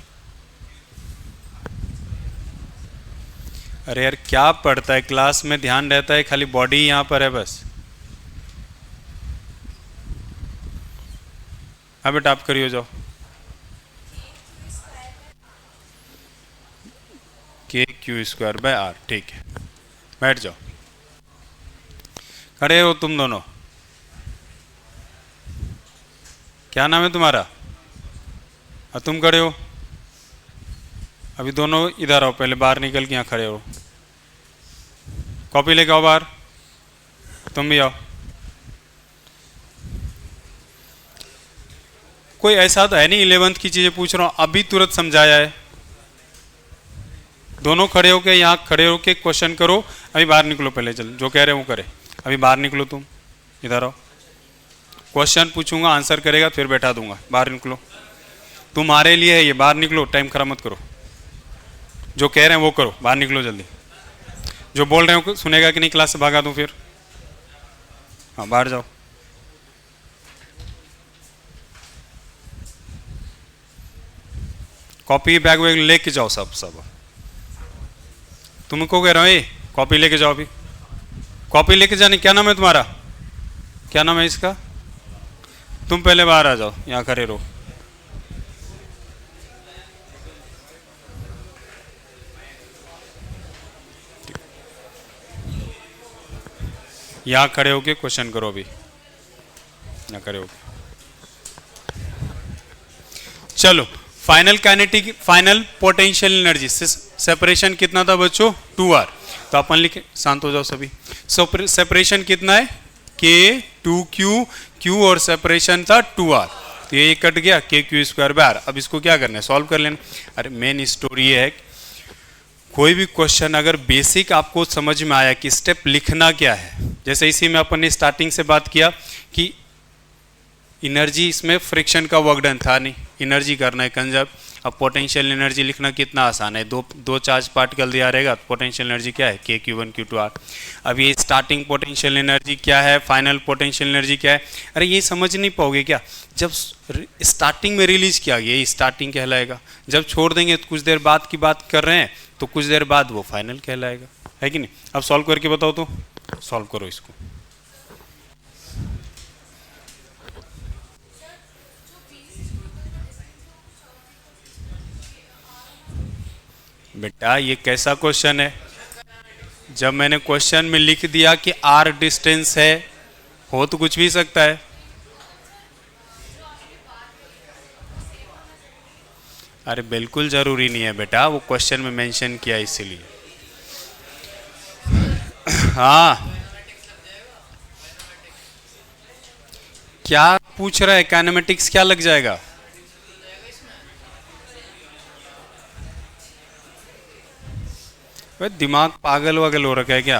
अरे यार क्या पढ़ता है क्लास में, ध्यान रहता है खाली बॉडी यहाँ पर है बस। हाँ बेटा आप खड़ी हो जाओ, के Q² बाय R, ठीक है बैठ जाओ, खड़े हो तुम दोनों, क्या नाम है तुम्हारा, और तुम खड़े हो, अभी दोनों इधर आओ, पहले बाहर निकल के यहाँ खड़े हो, कॉपी लेके आओ बाहर, तुम भी आओ। कोई ऐसा तो है नहीं 11th की चीजें पूछ रहा हूँ अभी तुरंत समझाया है, दोनों खड़े होके यहाँ खड़े होके क्वेश्चन करो, अभी बाहर निकलो पहले, चल जो कह रहे हो वो करे, अभी बाहर निकलो तुम, इधर आओ, क्वेश्चन पूछूंगा आंसर करेगा फिर बैठा दूंगा, बाहर निकलो, तुम्हारे लिए है ये, बाहर निकलो, टाइम खराब मत करो, जो कह रहे हैं वो करो, बाहर निकलो जल्दी, जो बोल रहे हो सुनेगा कि नहीं, क्लास से भागा दूं फिर, हाँ बाहर जाओ। कॉपी बैग वैग लेके जाओ सब, तुमको कह रहा हूँ कॉपी लेके जाओ, अभी कॉपी लेके जाने, क्या नाम है तुम्हारा, क्या नाम है इसका, तुम पहले बाहर आ जाओ, यहाँ खड़े रहो, यहाँ खड़े होके क्वेश्चन करो, अभी यहाँ खड़े होके, चलो final kinetic final potential energy separation कितना था बच्चों, 2R, तो अपन लिखे, शांत हो जाओ सभी, सेपरेशन कितना है के 2Q, Q और सेपरेशन था 2R, तो ये कट गया के Q² बाय R। अब इसको क्या करना है, सॉल्व कर लेना। अरे मेन स्टोरी ये है, कोई भी क्वेश्चन अगर बेसिक आपको समझ में आया कि स्टेप लिखना क्या है, जैसे इसी में अपन ने स्टार्टिंग से बात किया कि एनर्जी, इसमें फ्रिक्शन का वर्क डन था नहीं, एनर्जी करना है कंजर्व। अब पोटेंशियल एनर्जी लिखना कितना आसान है, दो चार्ज पार्टिकल दिया रहेगा, पोटेंशियल एनर्जी क्या है के Q1 Q2 R। अब ये स्टार्टिंग पोटेंशियल एनर्जी क्या है, फाइनल पोटेंशियल एनर्जी क्या है, अरे ये समझ नहीं पाओगे क्या, जब स्टार्टिंग में रिलीज किया गया ये स्टार्टिंग कहलाएगा, जब छोड़ देंगे तो कुछ देर बाद की बात कर रहे हैं तो कुछ देर बाद वो फाइनल कहलाएगा, है कि नहीं। अब सॉल्व करके बताओ तो, सॉल्व करो इसको। बेटा ये कैसा क्वेश्चन है, जब मैंने क्वेश्चन में लिख दिया कि R डिस्टेंस है, हो तो कुछ भी सकता है। अरे बिल्कुल जरूरी नहीं है बेटा, वो क्वेश्चन में मेंशन किया इसीलिए। हाँ क्या पूछ रहा है, काइनेमेटिक्स क्या लग जाएगा, भाई दिमाग पागल वागल हो रखा है क्या?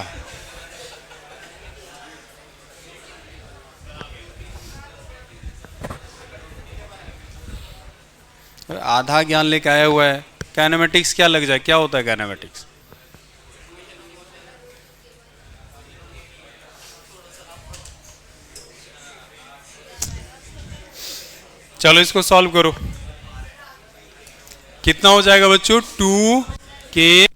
आधा ज्ञान लेके आया हुआ है। काइनेमेटिक्स क्या लग जाए, क्या होता है काइनेमेटिक्स? चलो इसको सॉल्व करो। कितना हो जाएगा बच्चों? 2k⁴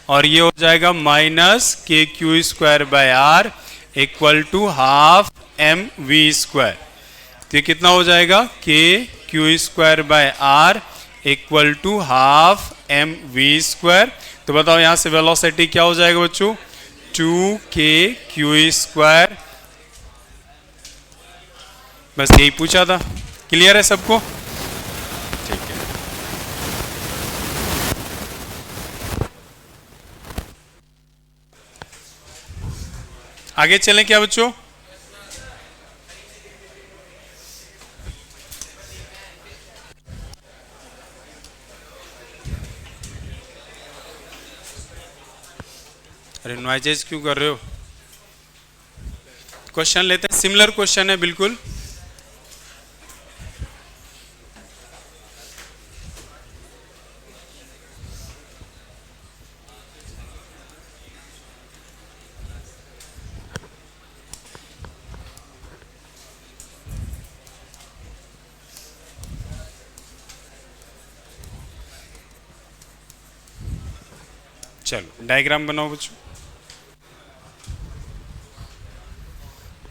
और ये हो जाएगा -k⁴ equal to half mv²। तो ये कितना हो जाएगा? k⁴ equal to half mv²। तो बताओ यहां से वेलोसिटी क्या हो जाएगा बच्चों? 2k⁴। बस यही पूछा था। क्लियर है सबको? ठीक है। आगे चलें क्या बच्चों? अरे नॉइजेज क्यों कर रहे हो? क्वेश्चन लेते हैं, सिमिलर क्वेश्चन है बिल्कुल। चलो डायग्राम बनाओ बच्चों।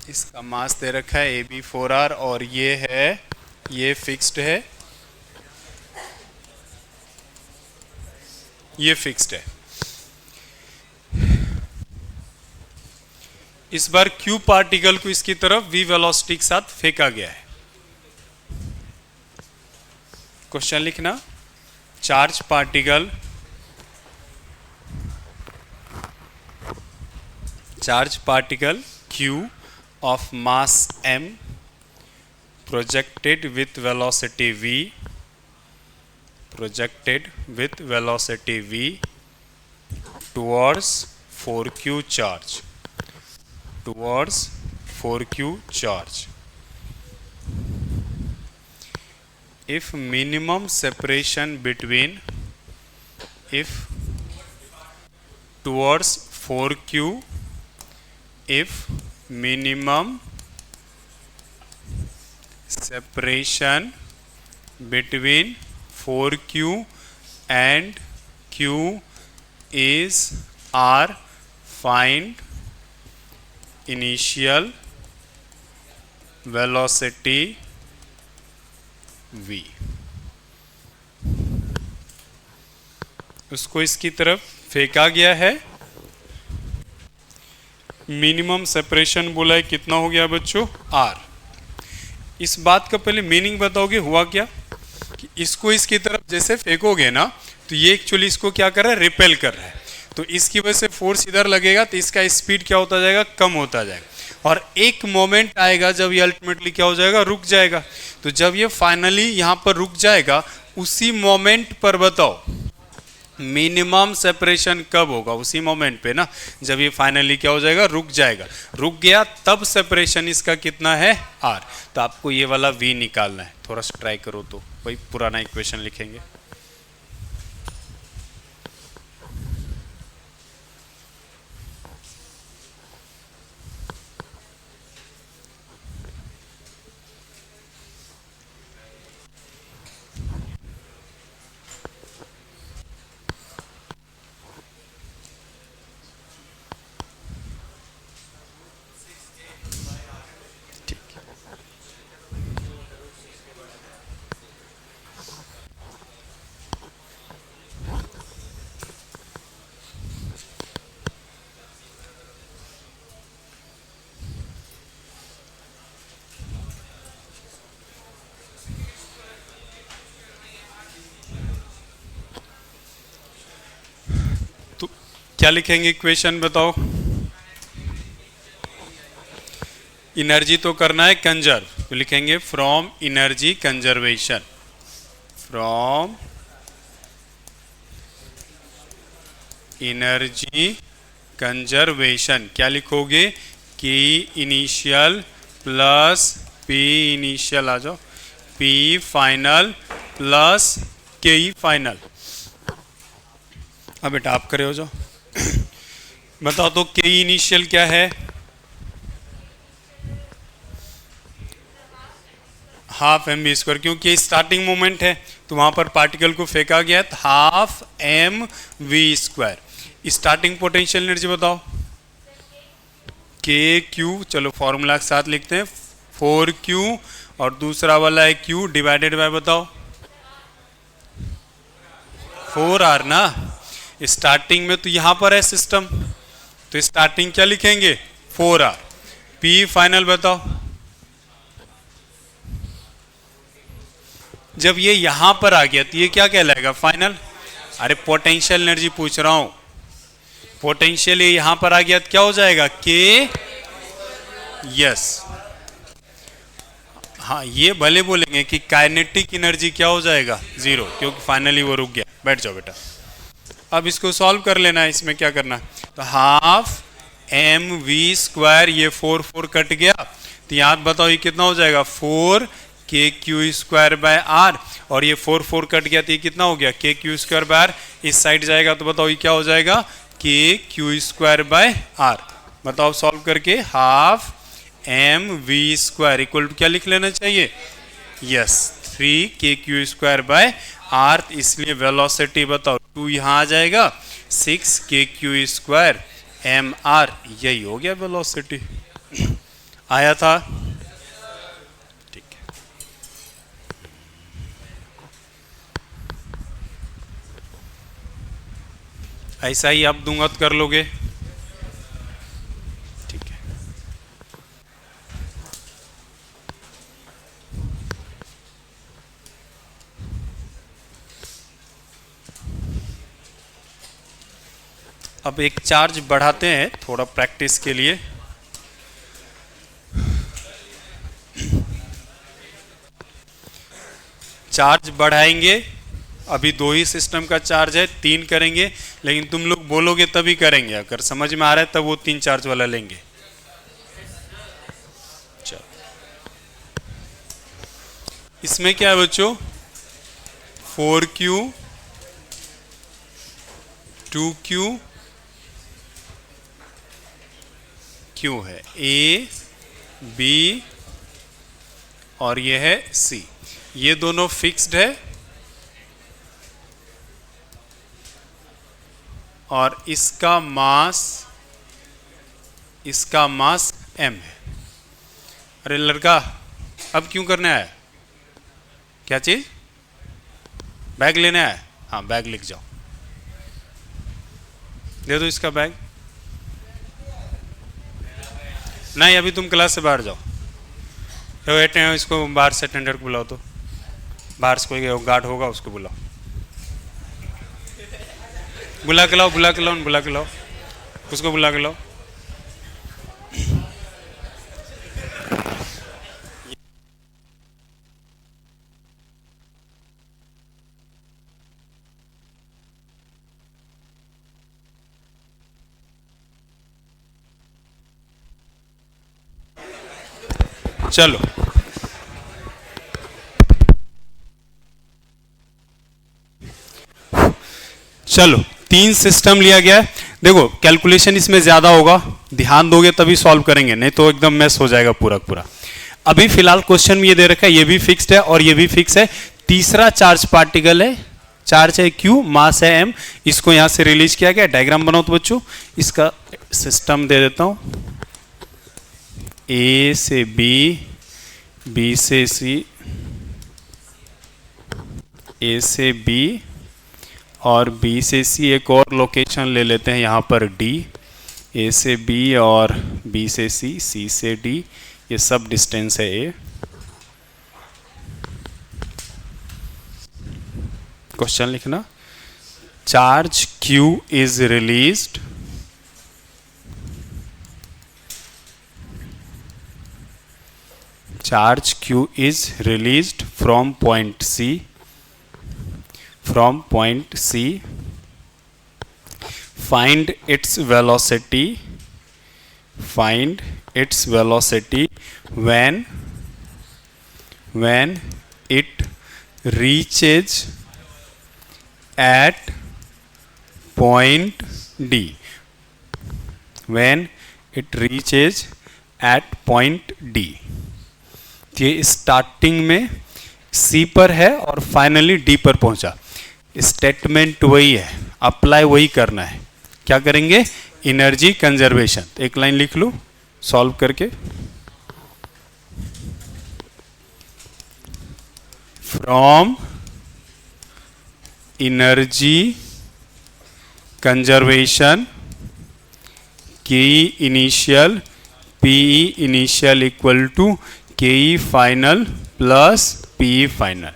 इसका मास दे रखा है AB4R और ये फिक्स्ड है, ये फिक्स्ड है। इस बार Q पार्टिकल को इसकी तरफ V वेलोसिटी के साथ फेंका गया है। क्वेश्चन लिखना, charge particle Q of mass m projected with velocity v towards 4q charge, if minimum separation between if minimum separation between 4q and q is r, find initial velocity v। उसको इसकी तरफ फेंका गया है। Minimum separation बोला है, कितना हो गया बच्चों? r। इस बात का पहले मीनिंग बताओगे हुआ क्या? कि इसको इसकी तरफ जैसे फेंकोगे ना, तो ये एक्चुअली इसको क्या कर रहा है? रिपेल कर रहा है। तो इसकी वजह से फोर्स इधर लगेगा, तो इसका स्पीड क्या होता जाएगा? कम होता जाएगा। और एक मोमेंट आएगा जब ये अल्टीमेटली क्या हो जाएगा? रुक जाएगा। तो जब ये फाइनली यहाँ पर रुक जाएगा, उसी मोमेंट पर बताओ मिनिमम सेपरेशन कब होगा? उसी मोमेंट पे ना, जब ये फाइनली क्या हो जाएगा? रुक जाएगा। रुक गया तब सेपरेशन इसका कितना है? r। तो आपको ये वाला v निकालना है। थोड़ा सा ट्राई करो तो भाई पुराना इक्वेशन लिखेंगे। तो क्या लिखेंगे इक्वेशन बताओ? एनर्जी तो करना है कंजर्व, तो लिखेंगे from energy conservation, from energy conservation, क्या लिखोगे? के इनिशियल प्लस पी इनिशियल, आ जाओ, पी फाइनल प्लस के ई फाइनल। अब बेटा आप करे हो जाओ। बताओ तो के इनिशियल क्या है? हाफ एम वी स्क्वायर, क्योंकि स्टार्टिंग मोमेंट है तो वहां पर पार्टिकल को फेंका गया है, half M V square. Starting potential energy बताओ? के क्यू, चलो फॉर्मूला के साथ लिखते हैं, 4Q और दूसरा वाला है Q डिवाइडेड बाय, बताओ 4R ना। स्टार्टिंग में तो यहां पर है सिस्टम, तो स्टार्टिंग क्या लिखेंगे? 4R। P फाइनल बताओ? जब ये यहां पर आ गया तो ये क्या कहलाएगा? फाइनल। अरे पोटेंशियल एनर्जी पूछ रहा हूं, पोटेंशियल ये यहां पर आ गया तो क्या हो जाएगा? के, यस। हाँ ये भले बोलेंगे कि काइनेटिक एनर्जी क्या हो जाएगा? 0, क्योंकि फाइनली वो रुक गया। बैठ जाओ बेटा, अब इसको सॉल्व कर लेना है। इसमें क्या करना? तो हाफ एम वी स्क्वायर, ये 4 कट गया तो याद बताओ ये कितना हो जाएगा? 4 के क्यू स्क्वायर बाय आर, और ये 4 कट गया तो ये कितना हो गया? K Q square by R. इस साइड जाएगा तो बताओ ये क्या हो जाएगा? K Q square by R. बताओ सॉल्व करके, half M V square equal to क्या लिख लेना चाहिए? Yes, 3 K Q square by R. इसलिए वेलोसिटी बताओ 2 यहाँ आ जाएगा, 6 के क्यू स्क्वायर एम आर, यही हो गया वेलोसिटी। आया था? ठीक है, ऐसा ही आप दूंगा तो कर लोगे? ठीक है, अब एक चार्ज बढ़ाते हैं थोड़ा प्रैक्टिस के लिए। चार्ज बढ़ाएंगे, अभी 2 ही सिस्टम का चार्ज है, 3 करेंगे, लेकिन तुम लोग बोलोगे तभी करेंगे, अगर समझ में आ रहा है तब वो 3 चार्ज वाला लेंगे। चलो, इसमें क्या है बच्चों? 4Q 2Q Q है, A B और ये है C, ये दोनों फिक्स्ड है और इसका मास m है। अरे लड़का अब क्यों करने आया? क्या चीज? बैग लेने आया? हाँ बैग लिख जाओ, दे दो इसका बैग। नहीं अभी तुम क्लास से बाहर जाओ, बैठे हैं, इसको बाहर से अटेंडर को बुलाओ, तो बाहर से कोई गार्ड होगा उसको बुलाओ, बुला के लाओ, बुला के लाओ, बुला के लाओ, उसको बुला के लाओ। चलो चलो 3 सिस्टम लिया गया है। देखो कैलकुलेशन इसमें ज्यादा होगा, ध्यान दोगे तभी सॉल्व करेंगे, नहीं तो एकदम मैस हो जाएगा पूरा पूरा। अभी फिलहाल क्वेश्चन में ये दे रखा है, ये भी फिक्स्ड है और ये भी फिक्स है। तीसरा चार्ज पार्टिकल है, चार्ज है Q, मास है M, इसको यहां से रिलीज किया गया। डायग्राम बनाओ तो बच्चों, इसका सिस्टम दे देता हूं, A से B, B से C, A से B और B से C। एक और लोकेशन ले लेते हैं यहाँ पर D, A से B और B से C, C से D, ये सब डिस्टेंस है A। क्वेश्चन लिखना, charge Q is released from point C find its velocity when it reaches at point D, when it reaches at point D। ये starting में C पर है और फाइनली D पर पहुंचा। स्टेटमेंट वही है, अप्लाई वही करना है। क्या करेंगे? Energy conservation. एक लाइन लिख लो सॉल्व करके, from energy conservation KE initial PE initial equal to KE final plus PE final.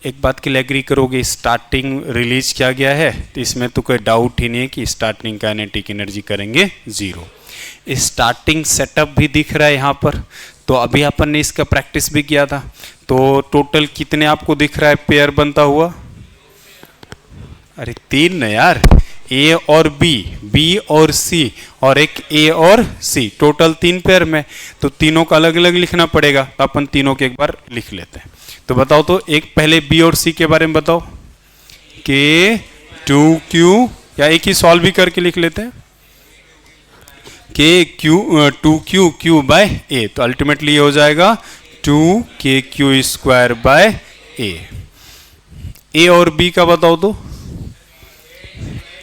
एक बात के लिए एग्री करोगे, स्टार्टिंग रिलीज किया गया है तो इसमें तो कोई डाउट ही नहीं है कि स्टार्टिंग काइनेटिक एनर्जी करेंगे 0। स्टार्टिंग सेटअप भी दिख रहा है यहाँ पर, तो अभी अपन ने इसका प्रैक्टिस भी किया था। तो टोटल कितने आपको दिख रहा है पेयर बनता हुआ? अरे 3 न यार, A और B और C और एक A और C, टोटल 3 पेयर में। तो तीनों का अलग अलग लिखना पड़ेगा, तो अपन तीनों के एक बार लिख लेते हैं। तो बताओ, तो एक पहले B और C के बारे में बताओ। K 2Q, या एक ही सॉल्व भी करके लिख लेते हैं, K 2Q Q by A। तो अल्टीमेटली ये हो जाएगा 2KQ square by A। A और B का बताओ तो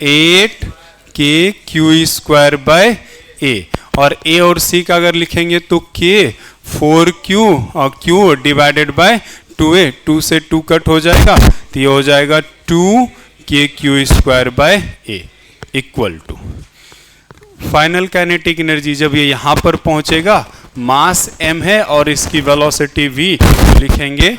8KQ स्क्वायर बाय A। और A और C का अगर लिखेंगे तो K 4Q और Q डिवाइडेड बाय 2A, 2 से 2 कट हो जाएगा, तो ये हो जाएगा 2KQ square by A equal to final kinetic energy. जब ये यहां पर पहुंचेगा, मास m है और इसकी वेलोसिटी v, लिखेंगे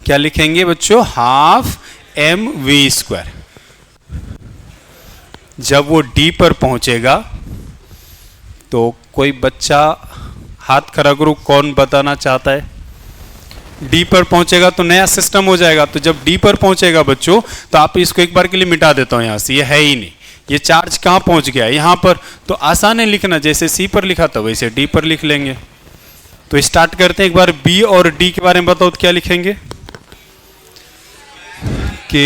क्या लिखेंगे बच्चों? Half mv square. जब वो D पर पहुंचेगा तो कोई बच्चा हाथ खड़ा करो, कौन बताना चाहता है? D पर पहुंचेगा तो नया सिस्टम हो जाएगा। तो जब D पर पहुंचेगा बच्चों, तो आप इसको एक बार के लिए मिटा देता हूं यहां से, ये है ही नहीं। ये चार्ज कहां पहुंच गया? यहां पर। तो आसान है लिखना, जैसे C पर लिखा था वैसे D पर लिख लेंगे। तो स्टार्ट करते हैं, एक बार B और D के बारे में बताओ, तो क्या लिखेंगे? K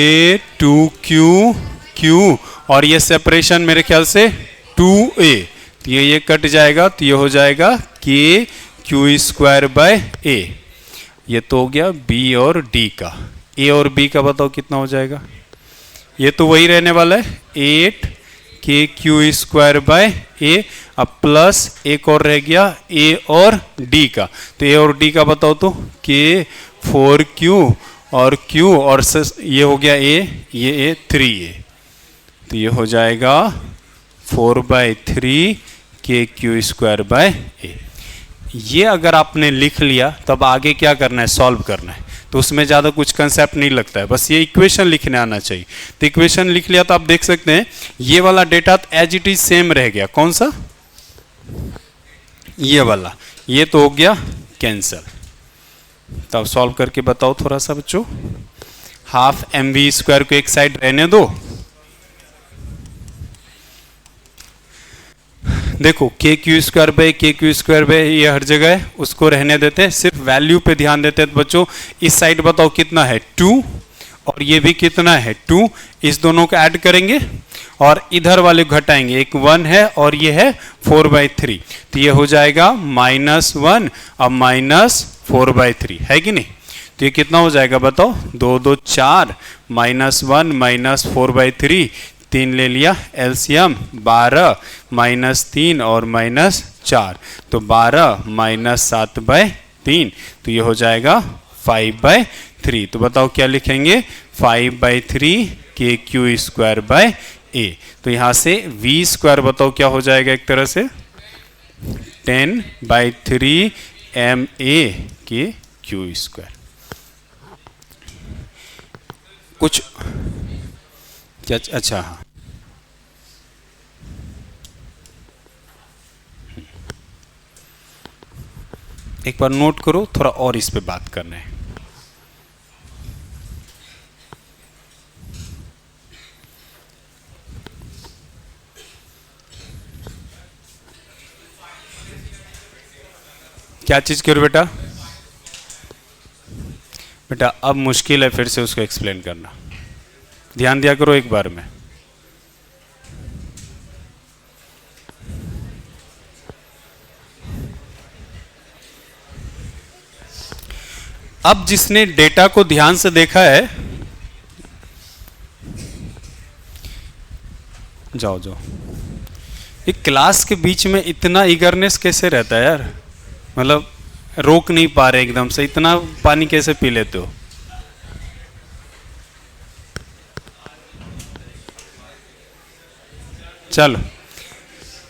2Q Q और ये सेपरेशन मेरे ख्याल से 2A, तो ये कट जाएगा, तो ये हो जाएगा KQ स्क्वायर बाय A। ये तो हो गया B और D का। A और B का बताओ कितना हो जाएगा? ये तो वही रहने वाला है, 8KQ स्क्वायर बाय A। अब प्लस एक और रह गया A और D का, तो A और D का बताओ तो K 4Q और Q और ये हो गया A, ये A 3A, तो ये हो जाएगा 4/3 KQ स्क्वायर बाय A। ये अगर आपने लिख लिया, तब आगे क्या करना है? सॉल्व करना है। तो उसमें ज़्यादा कुछ कंसेप्ट नहीं लगता है, बस ये इक्वेशन लिखने आना चाहिए। तो इक्वेशन लिख लिया तो आप देख सकते हैं ये वाला data as it is same रह गया। कौन सा? ये वाला। ये तो हो गया कैंसल। तब सॉल्व करके बताओ थोड़ा सा बच्चों। हाफ mv स्क्वायर को एक साइड रहने दो, देखो KQ square by KQ square by ये हर जगह है, उसको रहने देते हैं, सिर्फ वैल्यू पे ध्यान देते हैं। तो बच्चों इस साइड बताओ कितना है? 2, और ये भी कितना है? 2। इस दोनों को ऐड करेंगे और इधर वाले घटाएंगे, एक 1 है और ये है 4/3, तो ये हो जाएगा -1 अब -4/3, है कि नहीं? तो ये कितना हो जाएगा बताओ? 2 2 4 -1 -4/3, 3 ले लिया एलसीएम, 12 -3 और -4, तो 12 -7/3, तो ये हो जाएगा 5/3। तो बताओ क्या लिखेंगे? 5/3 KQ स्क्वायर बाय A। तो यहां से V स्क्वायर बताओ क्या हो जाएगा? एक तरह से 10/3 MA KQ स्क्वायर। कुछ क्या? अच्छा हाँ, एक बार नोट करो, थोड़ा और इस पे बात करना है। क्या चीज करो बेटा? बेटा अब मुश्किल है फिर से उसको एक्सप्लेन करना, ध्यान दिया करो एक बार में। अब जिसने डेटा को ध्यान से देखा है, जाओ जाओ। एक क्लास के बीच में इतना ईगरनेस कैसे रहता है यार? मतलब रोक नहीं पा रहे एकदम से, इतना पानी कैसे पी लेते हो? चलो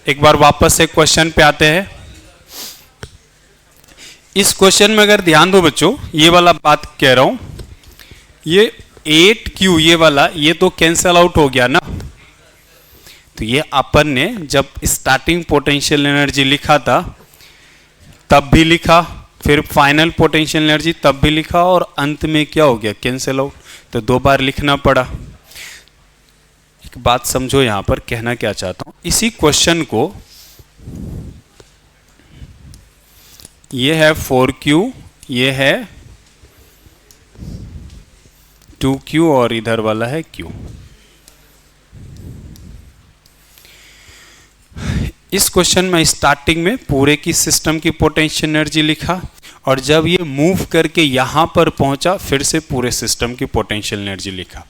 एक बार वापस से क्वेश्चन पे आते हैं। इस क्वेश्चन में अगर ध्यान दो बच्चों, ये वाला बात कह रहा हूं, ये 8Q ये वाला, ये तो कैंसल आउट हो गया ना। तो ये अपन ने जब स्टार्टिंग पोटेंशियल एनर्जी लिखा था तब भी लिखा, फिर फाइनल पोटेंशियल एनर्जी तब भी लिखा, और अंत में क्या हो गया? Cancel out. तो 2 बार लिखना पड़ा। एक बात समझो यहां पर कहना क्या चाहता हूं, इसी क्वेश्चन को, ये है 4Q, ये है 2Q और इधर वाला है Q। इस क्वेश्चन में स्टार्टिंग में पूरे की सिस्टम की पोटेंशियल एनर्जी लिखा, और जब ये मूव करके यहां पर पहुंचा फिर से पूरे सिस्टम की पोटेंशियल एनर्जी लिखा।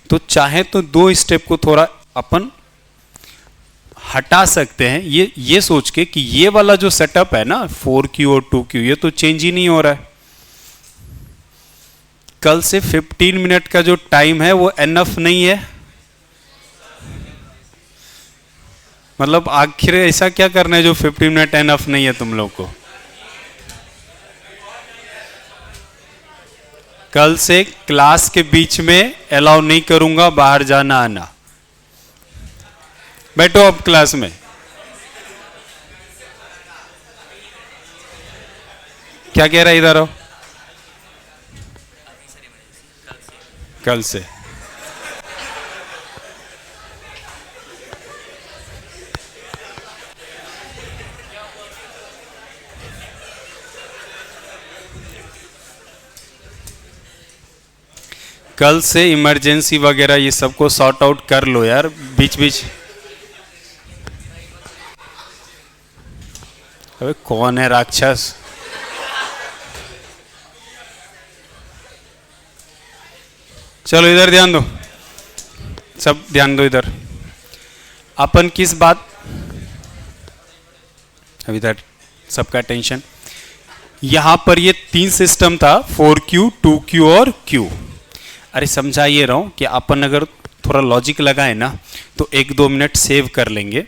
तो चाहे तो 2 स्टेप को थोड़ा अपन हटा सकते हैं, ये सोच के कि ये वाला जो सेटअप है ना 4Q और 2Q, ये तो चेंज ही नहीं हो रहा है। कल से 15 मिनट का जो टाइम है वो एनफ नहीं है। मतलब आखिर ऐसा क्या करना है जो 15 मिनट एनफ नहीं है तुम लोग को? कल से क्लास के बीच में अलाउ नहीं करूंगा बाहर जाना आना। बैठो अब क्लास में। क्या कह रहा है इधर? आओ। कल से कल से इमरजेंसी वगैरह ये सबको सॉर्ट आउट कर लो यार बीच बीच। अबे कौन है राक्षस? चलो इधर ध्यान दो, सब ध्यान दो इधर। अपन किस बात, अब इधर सबका टेंशन। यहां पर ये 3 सिस्टम था, 4Q, 2Q और Q। अरे समझा ये रहा हूं कि अपन अगर थोड़ा लॉजिक लगाए ना तो 1-2 मिनट सेव कर लेंगे।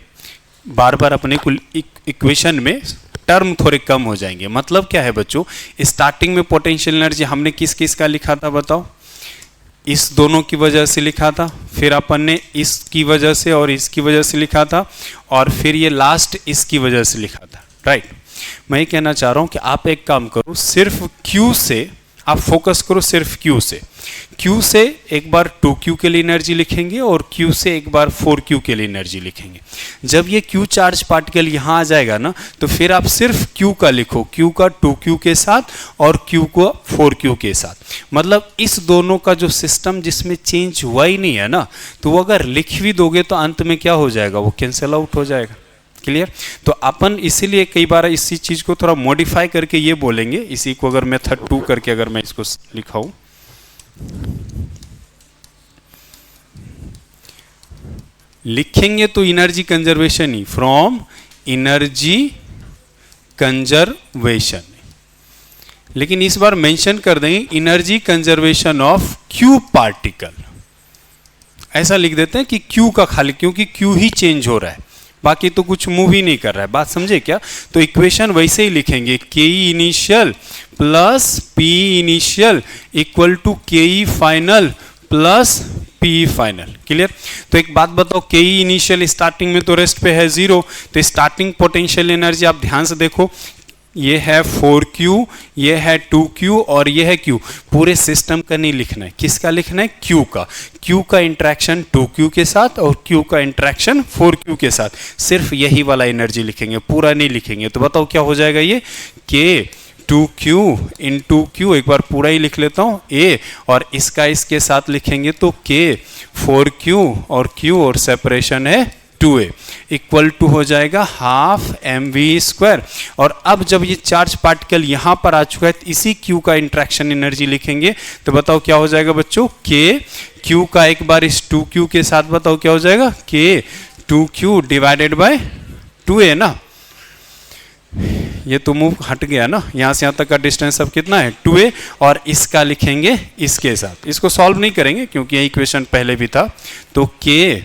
बार बार अपने कुल इक्वेशन में टर्म थोड़े कम हो जाएंगे। मतलब क्या है बच्चों, स्टार्टिंग में पोटेंशियल एनर्जी हमने किस किस का लिखा था बताओ? इस दोनों की वजह से लिखा था, फिर अपन ने इसकी वजह से और इसकी वजह से लिखा था, और फिर ये लास्ट इसकी वजह से लिखा था, राइट। मैं ये कहना चाह रहा हूं कि आप एक काम करो, सिर्फ Q से आप फोकस करो, सिर्फ Q से। Q से एक बार 2Q के लिए एनर्जी लिखेंगे और Q से एक बार 4Q के लिए एनर्जी लिखेंगे। जब ये Q चार्ज पार्टिकल यहाँ आ जाएगा ना तो फिर आप सिर्फ Q का लिखो, Q का 2Q के साथ और Q को 4Q के साथ। मतलब इस दोनों का जो सिस्टम जिसमें चेंज हुआ ही नहीं है ना, तो वो अगर लिख भी दोगे तो अंत में क्या हो जाएगा, वो कैंसिल आउट हो जाएगा। क्लियर? तो अपन इसीलिए कई बार इसी चीज को थोड़ा मॉडिफाई करके ये बोलेंगे, इसी को अगर मेथड 2 करके अगर मैं इसको लिखाऊं, लिखेंगे तो energy conservation he, from energy conservation, लेकिन इस बार मेंशन कर देंगे energy conservation of Q particle. ऐसा लिख देते हैं कि Q का खाली, क्योंकि Q ही चेंज हो रहा है, बाकी तो कुछ मूव ही नहीं कर रहा है। बात समझे क्या? तो इक्वेशन वैसे ही लिखेंगे, K initial plus P initial equal to K final plus P final. Clear? तो एक बात बताओ, के इनिशियल स्टार्टिंग में तो रेस्ट पे है 0, तो स्टार्टिंग पोटेंशियल एनर्जी आप ध्यान से देखो, ये है 4Q, ये है 2Q और ये है Q। पूरे सिस्टम का नहीं लिखना है, किसका लिखना है? Q का। Q का इंट्रैक्शन 2Q के साथ और Q का इंट्रैक्शन 4Q के साथ। सिर्फ यही वाला एनर्जी लिखेंगे, पूरा नहीं लिखेंगे। तो बताओ क्या हो जाएगा ये? K 2Q इंटू Q, एक बार पूरा ही लिख लेता हूँ A, और इसका इसके साथ लिखेंगे तो K 4Q और Q और सेपरेशन है 2A इक्वल टू हो जाएगा हाफ mv²। और अब जब ये चार्ज पार्टिकल यहाँ पर आ चुका है तो इसी Q का इंट्रैक्शन एनर्जी लिखेंगे। तो बताओ क्या हो जाएगा बच्चों? K Q का एक बार इस 2Q के साथ बताओ क्या हो जाएगा? K 2Q divided by 2A ना। ये तो मूव हट गया ना, यहाँ से यहाँ तक का डिस्टेंस अब कितना है? 2A, और इसका लिखेंगे इसके साथ। इसको सॉल्व नहीं करेंगे क्योंकि ये इक्वेशन पहले भी था। तो K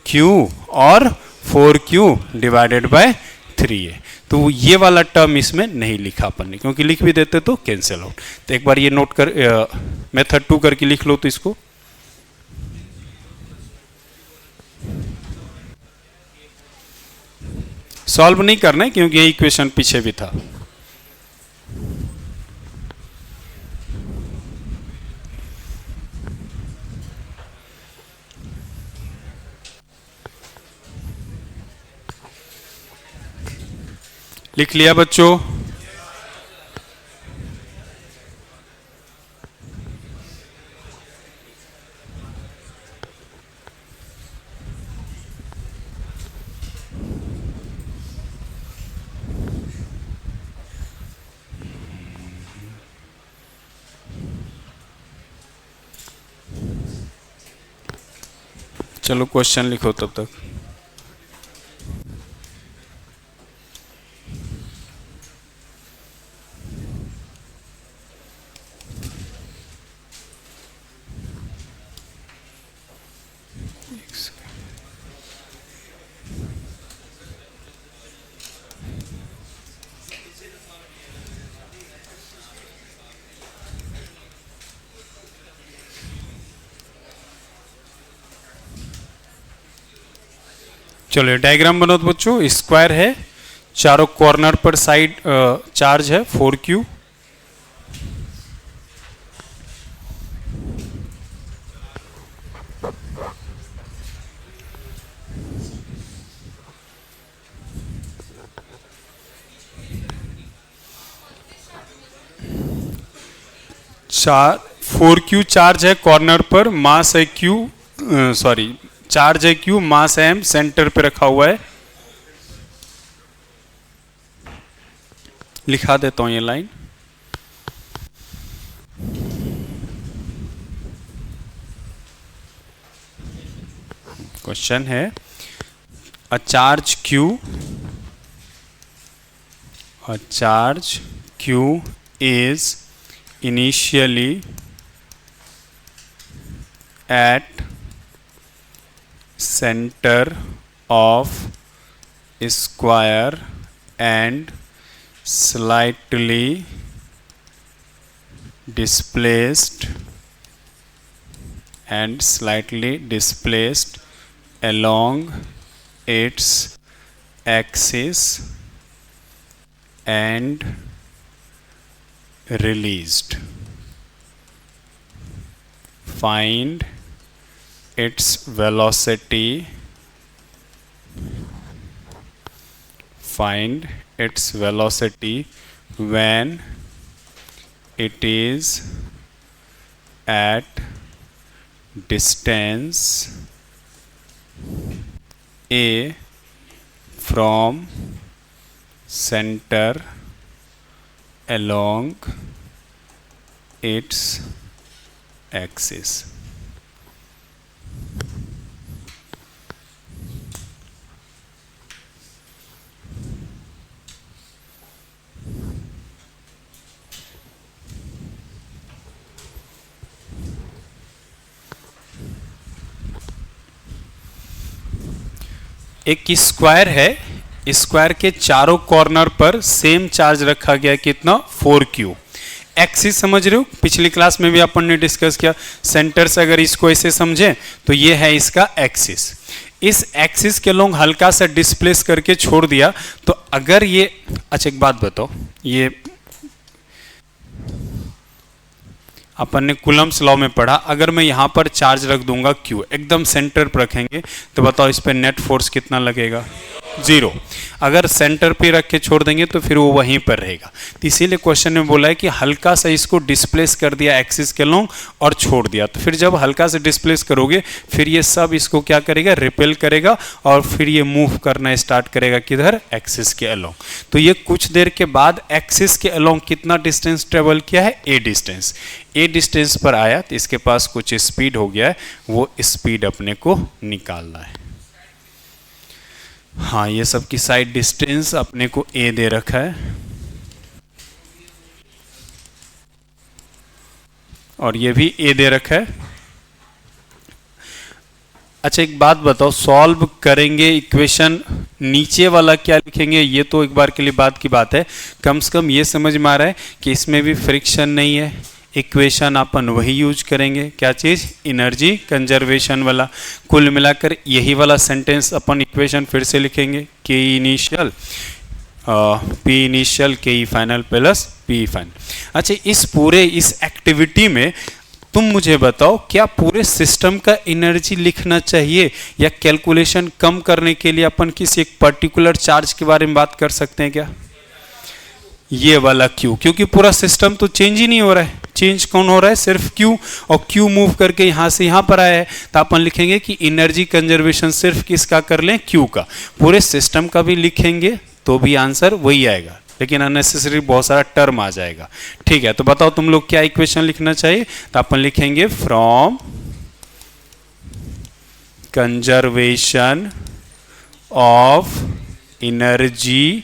Q और 4Q डिवाइडेड बाय 3A। तो ये वाला टर्म इसमें नहीं लिखा अपन ने, क्योंकि लिख भी देते तो कैंसिल आउट। तो एक बार ये नोट कर, मेथड 2 करके लिख लो। तो इसको सॉल्व नहीं करना है क्योंकि ये इक्वेशन पीछे भी था। लिख लिया बच्चों? चलो क्वेश्चन लिखो तब तक। चलो डायग्राम बनाओ तो बच्चों। स्क्वायर है, चारों कॉर्नर पर साइड चार्ज है 4Q, चार 4Q चार्ज है कॉर्नर पर, मास है Q, सॉरी चार्ज है Q, मास है M, सेंटर पे रखा हुआ है। लिखा देता हूं ये लाइन। क्वेश्चन है a charge Q is initially at center of square and slightly displaced along its axis and released. Find its velocity. Find its velocity when it is at distance A from center along its axis. एक square है, square के चारों corner पर same charge रखा गया, कितना? 4Q। Axis समझ रहे हो? पिछली क्लास में भी अपन ने डिस्कस किया। सेंटर से अगर इसको ऐसे समझे तो ये है इसका एक्सिस। इस एक्सिस के लोग हल्का सा डिस्प्लेस करके छोड़ दिया, तो अगर ये, अच्छा एक बात बताओ, ये अपन ने कूलम्स लॉ में पढ़ा, अगर मैं यहां पर चार्ज रख दूंगा Q, एकदम सेंटर पर रखेंगे, तो बताओ इस पे नेट फोर्स कितना लगेगा? 0। अगर सेंटर पे रख के छोड़ देंगे तो फिर वो वहीं पर रहेगा। तो इसीलिए क्वेश्चन में बोला है कि हल्का सा इसको डिस्प्लेस कर दिया एक्सिस के लोग और छोड़ दिया, तो फिर जब हल्का से डिस्प्लेस करोगे फिर ये सब इसको क्या करेगा? रिपेल करेगा और फिर ये मूव करना स्टार्ट करेगा किधर? एक्सिस के अलोंग। तो ये कुछ देर के बाद एक्सिस के अलोंग कितना डिस्टेंस ट्रेवल किया है? ए डिस्टेंस। ए डिस्टेंस पर आया तो इसके पास कुछ स्पीड हो गया है, वो स्पीड अपने को निकालना है। हाँ, ये सब की साइड डिस्टेंस अपने को ए दे रखा है और ये भी ए दे रखा है। अच्छा एक बात बताओ, सॉल्व करेंगे इक्वेशन, नीचे वाला क्या लिखेंगे? ये तो एक बार के लिए बात की बात है, कम से कम ये समझ में आ रहा है कि इसमें भी फ्रिक्शन नहीं है। इक्वेशन अपन वही यूज करेंगे, क्या चीज़? एनर्जी कंजर्वेशन वाला। कुल मिलाकर यही वाला सेंटेंस अपन इक्वेशन फिर से लिखेंगे, K initial P initial K E final plus P final. अच्छा इस एक्टिविटी में तुम मुझे बताओ, क्या पूरे सिस्टम का एनर्जी लिखना चाहिए या कैलकुलेशन कम करने के लिए अपन किसी एक पर्टिकुलर चार्ज के बारे में बात कर सकते हैं क्या? ये वाला Q, क्योंकि पूरा सिस्टम तो चेंज ही नहीं हो रहा है। चेंज कौन हो रहा है? सिर्फ Q, और Q मूव करके यहां से यहां पर आया है, तो अपन लिखेंगे कि एनर्जी कंजर्वेशन सिर्फ किसका कर लें? Q का। पूरे सिस्टम का भी लिखेंगे तो भी आंसर वही आएगा, लेकिन अननेसेसरी बहुत सारा टर्म आ जाएगा। ठीक है, तो बताओ तुम लोग क्या इक्वेशन लिखना चाहिए? तो अपन लिखेंगे from conservation of energy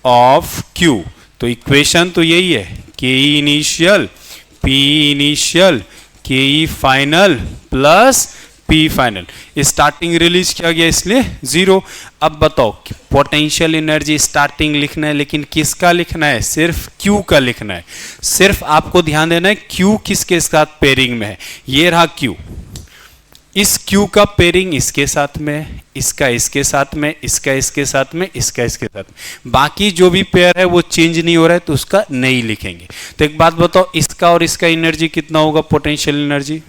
of Q। तो इक्वेशन तो यही है, K initial P initial K E final plus P final. Starting release किया गया इसलिए 0। अब बताओ, पोटेंशियल एनर्जी स्टार्टिंग लिखना है, लेकिन किसका लिखना है? सिर्फ Q का लिखना है। सिर्फ आपको ध्यान देना है Q किसके साथ पेयरिंग में है। ये रहा Q, इस Q का पेयरिंग इसके साथ में, इसका इसके साथ में, इसका इसके साथ में, इसका इसके साथ में। बाकी जो भी पेयर है वो चेंज नहीं हो रहा है, तो उसका नहीं लिखेंगे। तो एक बात बताओ, इसका और इसका एनर्जी कितना होगा? पोटेंशियल एनर्जी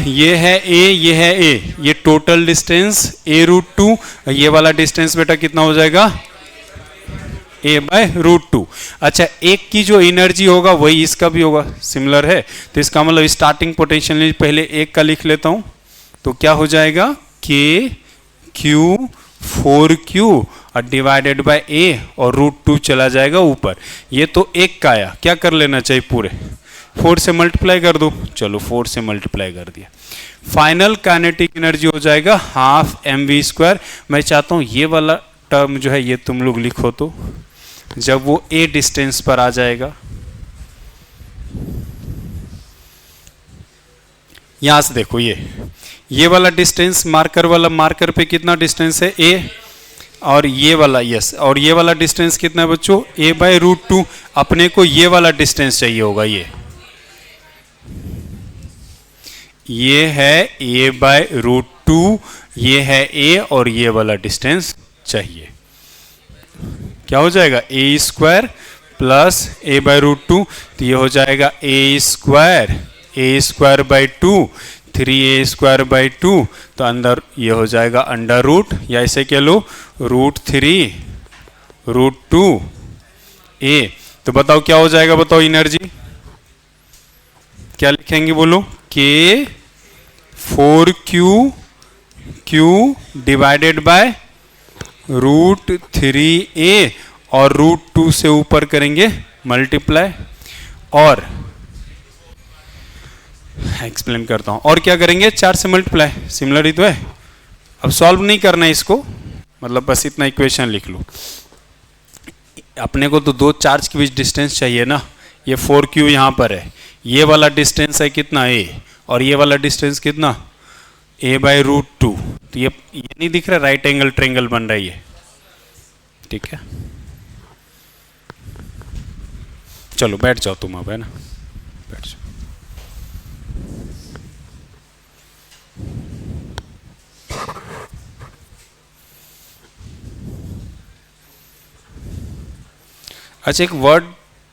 ये है A, ये है A, ये टोटल डिस्टेंस A√2, ये वाला डिस्टेंस बेटा कितना हो जाएगा? A/√2। अच्छा एक की जो एनर्जी होगा वही इसका भी होगा, सिमिलर है, तो इसका मतलब स्टार्टिंग पोटेंशियल पहले एक का लिख लेता हूं, तो क्या हो जाएगा? KQ 4Q और डिवाइडेड बाय A और √2 चला जाएगा ऊपर। ये तो एक का आया, क्या कर लेना चाहिए? पूरे 4 से मल्टीप्लाई कर दो। चलो 4 से मल्टीप्लाई कर दिया। फाइनल काइनेटिक एनर्जी हो जाएगा ½ mv²। मैं चाहता हूं ये वाला टर्म जो है ये तुम लोग लिखो, तो जब वो A डिस्टेंस पर आ जाएगा, यहां से देखो ये वाला डिस्टेंस, मार्कर वाला मार्कर पे कितना डिस्टेंस है? A, और ये वाला यस, और ये वाला डिस्टेंस कितना है बच्चों? A/√2। अपने को ये वाला डिस्टेंस चाहिए होगा, ये है A/√2, ये है A, और ये वाला डिस्टेंस चाहिए। क्या हो जाएगा? A² प्लस A/√2, तो ये हो जाएगा A²/2 3A²/2, तो अंदर ये हो जाएगा अंडर रूट, या इसे कह लो √3√2A। तो बताओ क्या हो जाएगा? बताओ एनर्जी क्या लिखेंगे? बोलो। K4Q डिवाइडेड बाय √3A और √2 से ऊपर करेंगे मल्टीप्लाई, और एक्सप्लेन करता हूं, और क्या करेंगे? 4 से मल्टीप्लाई, सिमिलर ही तो है। अब सॉल्व नहीं करना है इसको, मतलब बस इतना इक्वेशन लिख लो। अपने को तो दो चार्ज के बीच डिस्टेंस चाहिए ना, ये 4Q यहां पर है, ये वाला डिस्टेंस है कितना? A, और ये वाला डिस्टेंस कितना? A/√2। तो ये नहीं दिख रहा? राइट एंगल ट्रायंगल बन रहा है ये, ठीक है। चलो बैठ जाओ तुम अब, है ना, बैठ जाओ। अच्छा, एक वर्ड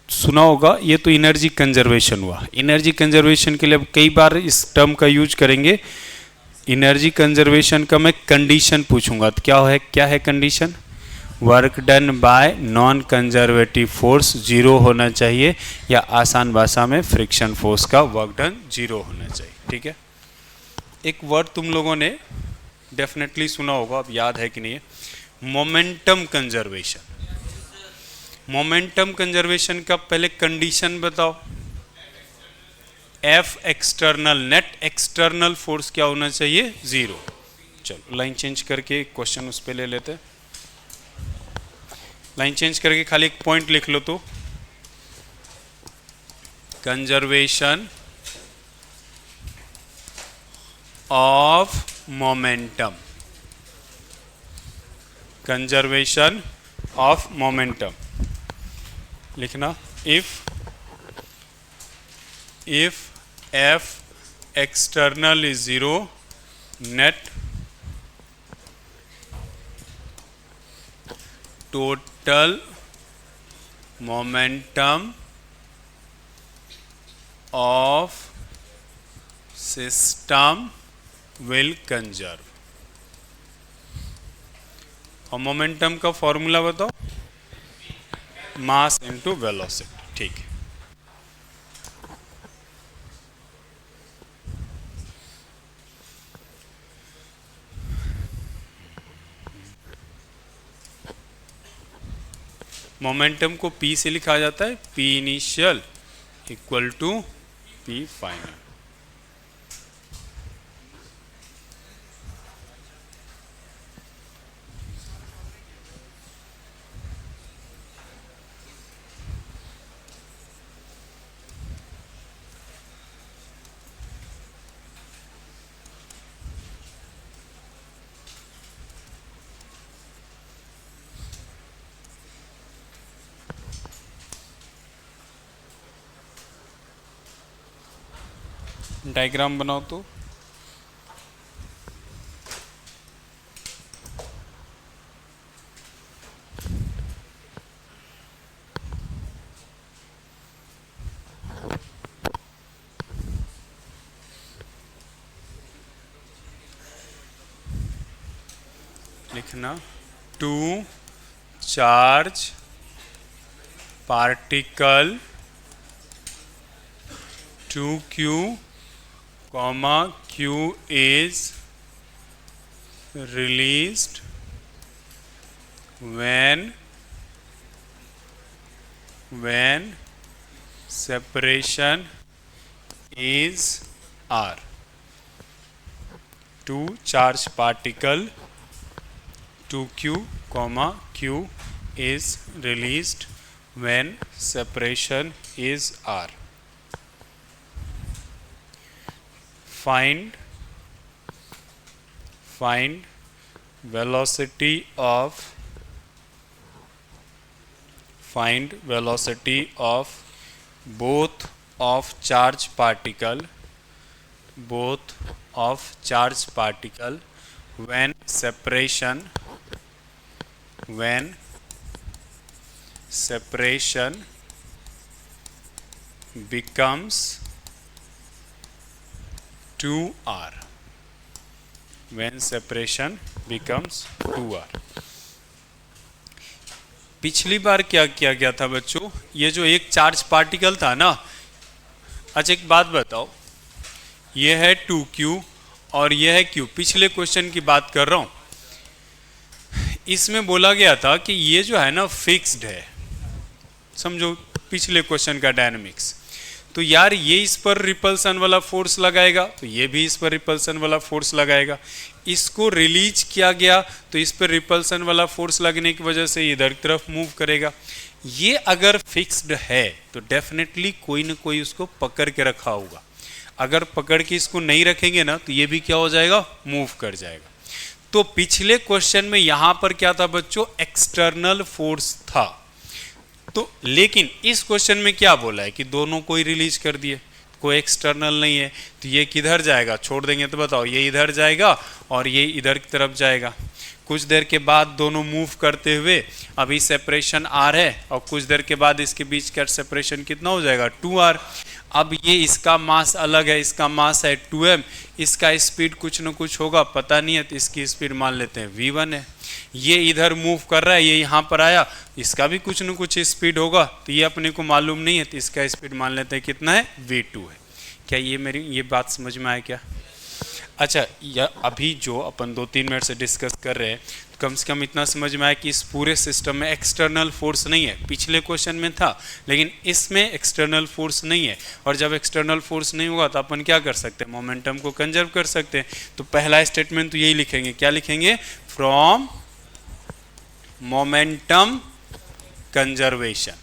सुना होगा, ये तो एनर्जी कंजर्वेशन हुआ। एनर्जी कंजर्वेशन के लिए अब कई बार इस टर्म का यूज करेंगे। एनर्जी कंजर्वेशन का मैं कंडीशन पूछूंगा तो क्या है condition? Work done bye non conservative force zero होना चाहिए, या आसान भाषा में फ्रिक्शन फोर्स का वर्क डन जीरो होना चाहिए। ठीक है, एक वर्ड तुम लोगों ने डेफिनेटली सुना होगा, अब याद है कि नहीं है, मोमेंटम कंजर्वेशन। मोमेंटम कंजर्वेशन का पहले कंडीशन बताओ। F external, net external force क्या होना चाहिए? जीरो। चलो लाइन चेंज करके क्वेश्चन उस पर ले लेते हैं। लाइन चेंज करके खाली एक पॉइंट लिख लो तो, conservation of momentum, conservation of momentum लिखना। If F external is zero, net total momentum of system will conserve. और मोमेंटम का फॉर्मूला बताओ, मास इनटू वेलोसिटी। ठीक है, मोमेंटम को P से लिखा जाता है, P initial equal to P final. Diagram बनाओ तो। लिखना, two charge particle 2q, q is released when separation is r. Two charge particle 2q, q is released when separation is r. Find velocity of both of charge particle when separation becomes 2r, when separation becomes 2r. पिछली बार क्या किया गया था बच्चों, ये जो एक charge particle था ना, अच्छा एक बात बताओ, ये है 2q और ये है q। पिछले क्वेश्चन की बात कर रहा हूं, इसमें बोला गया था कि ये जो है ना फिक्स्ड है, समझो पिछले क्वेश्चन का डायनामिक्स। तो यार ये इस पर रिपल्सन वाला फोर्स लगाएगा, तो ये भी इस पर रिपल्सन वाला फोर्स लगाएगा। इसको रिलीज किया गया तो इस पर रिपल्सन वाला फोर्स लगने की वजह से इधर की तरफ मूव करेगा। ये अगर फिक्स्ड है तो डेफिनेटली कोई ना कोई उसको पकड़ के रखा होगा। अगर पकड़ के इसको नहीं रखेंगे ना तो ये भी क्या हो जाएगा, मूव कर जाएगा। तो पिछले क्वेश्चन में यहां पर क्या था बच्चों, एक्सटर्नल फोर्स था। तो लेकिन इस क्वेश्चन में क्या बोला है कि दोनों को ही रिलीज कर दिए, कोई एक्सटर्नल नहीं है, तो ये किधर जाएगा, छोड़ देंगे तो बताओ, ये इधर जाएगा और ये इधर की तरफ जाएगा। कुछ देर के बाद दोनों मूव करते हुए अभी सेपरेशन आर है और कुछ देर के बाद इसके बीच का सेपरेशन कितना हो जाएगा 2r। अब ये इसका मास अलग है, इसका मास है 2m, इसका स्पीड कुछ न कुछ होगा, पता नहीं है, तो इसकी स्पीड मान लेते हैं v1 है। ये इधर मूव कर रहा है, ये यहाँ पर आया, इसका भी कुछ न कुछ स्पीड होगा, तो ये अपने को मालूम नहीं है, तो इसका स्पीड मान लेते हैं कितना है v2 है। क्या ये बात समझ में आया क्या? अच्छा, यह अभी जो अपन 2-3 मिनट से डिस्कस कर रहे हैं, तो कम से कम इतना समझ में आया कि इस पूरे सिस्टम में एक्सटर्नल फोर्स नहीं है। पिछले क्वेश्चन में था, लेकिन इसमें एक्सटर्नल फोर्स नहीं है, और जब एक्सटर्नल फोर्स नहीं होगा तो अपन क्या कर सकते हैं, मोमेंटम को कंजर्व कर सकते हैं। तो पहला स्टेटमेंट तो यही लिखेंगे, क्या लिखेंगे, फ्रॉम मोमेंटम कंजर्वेशन।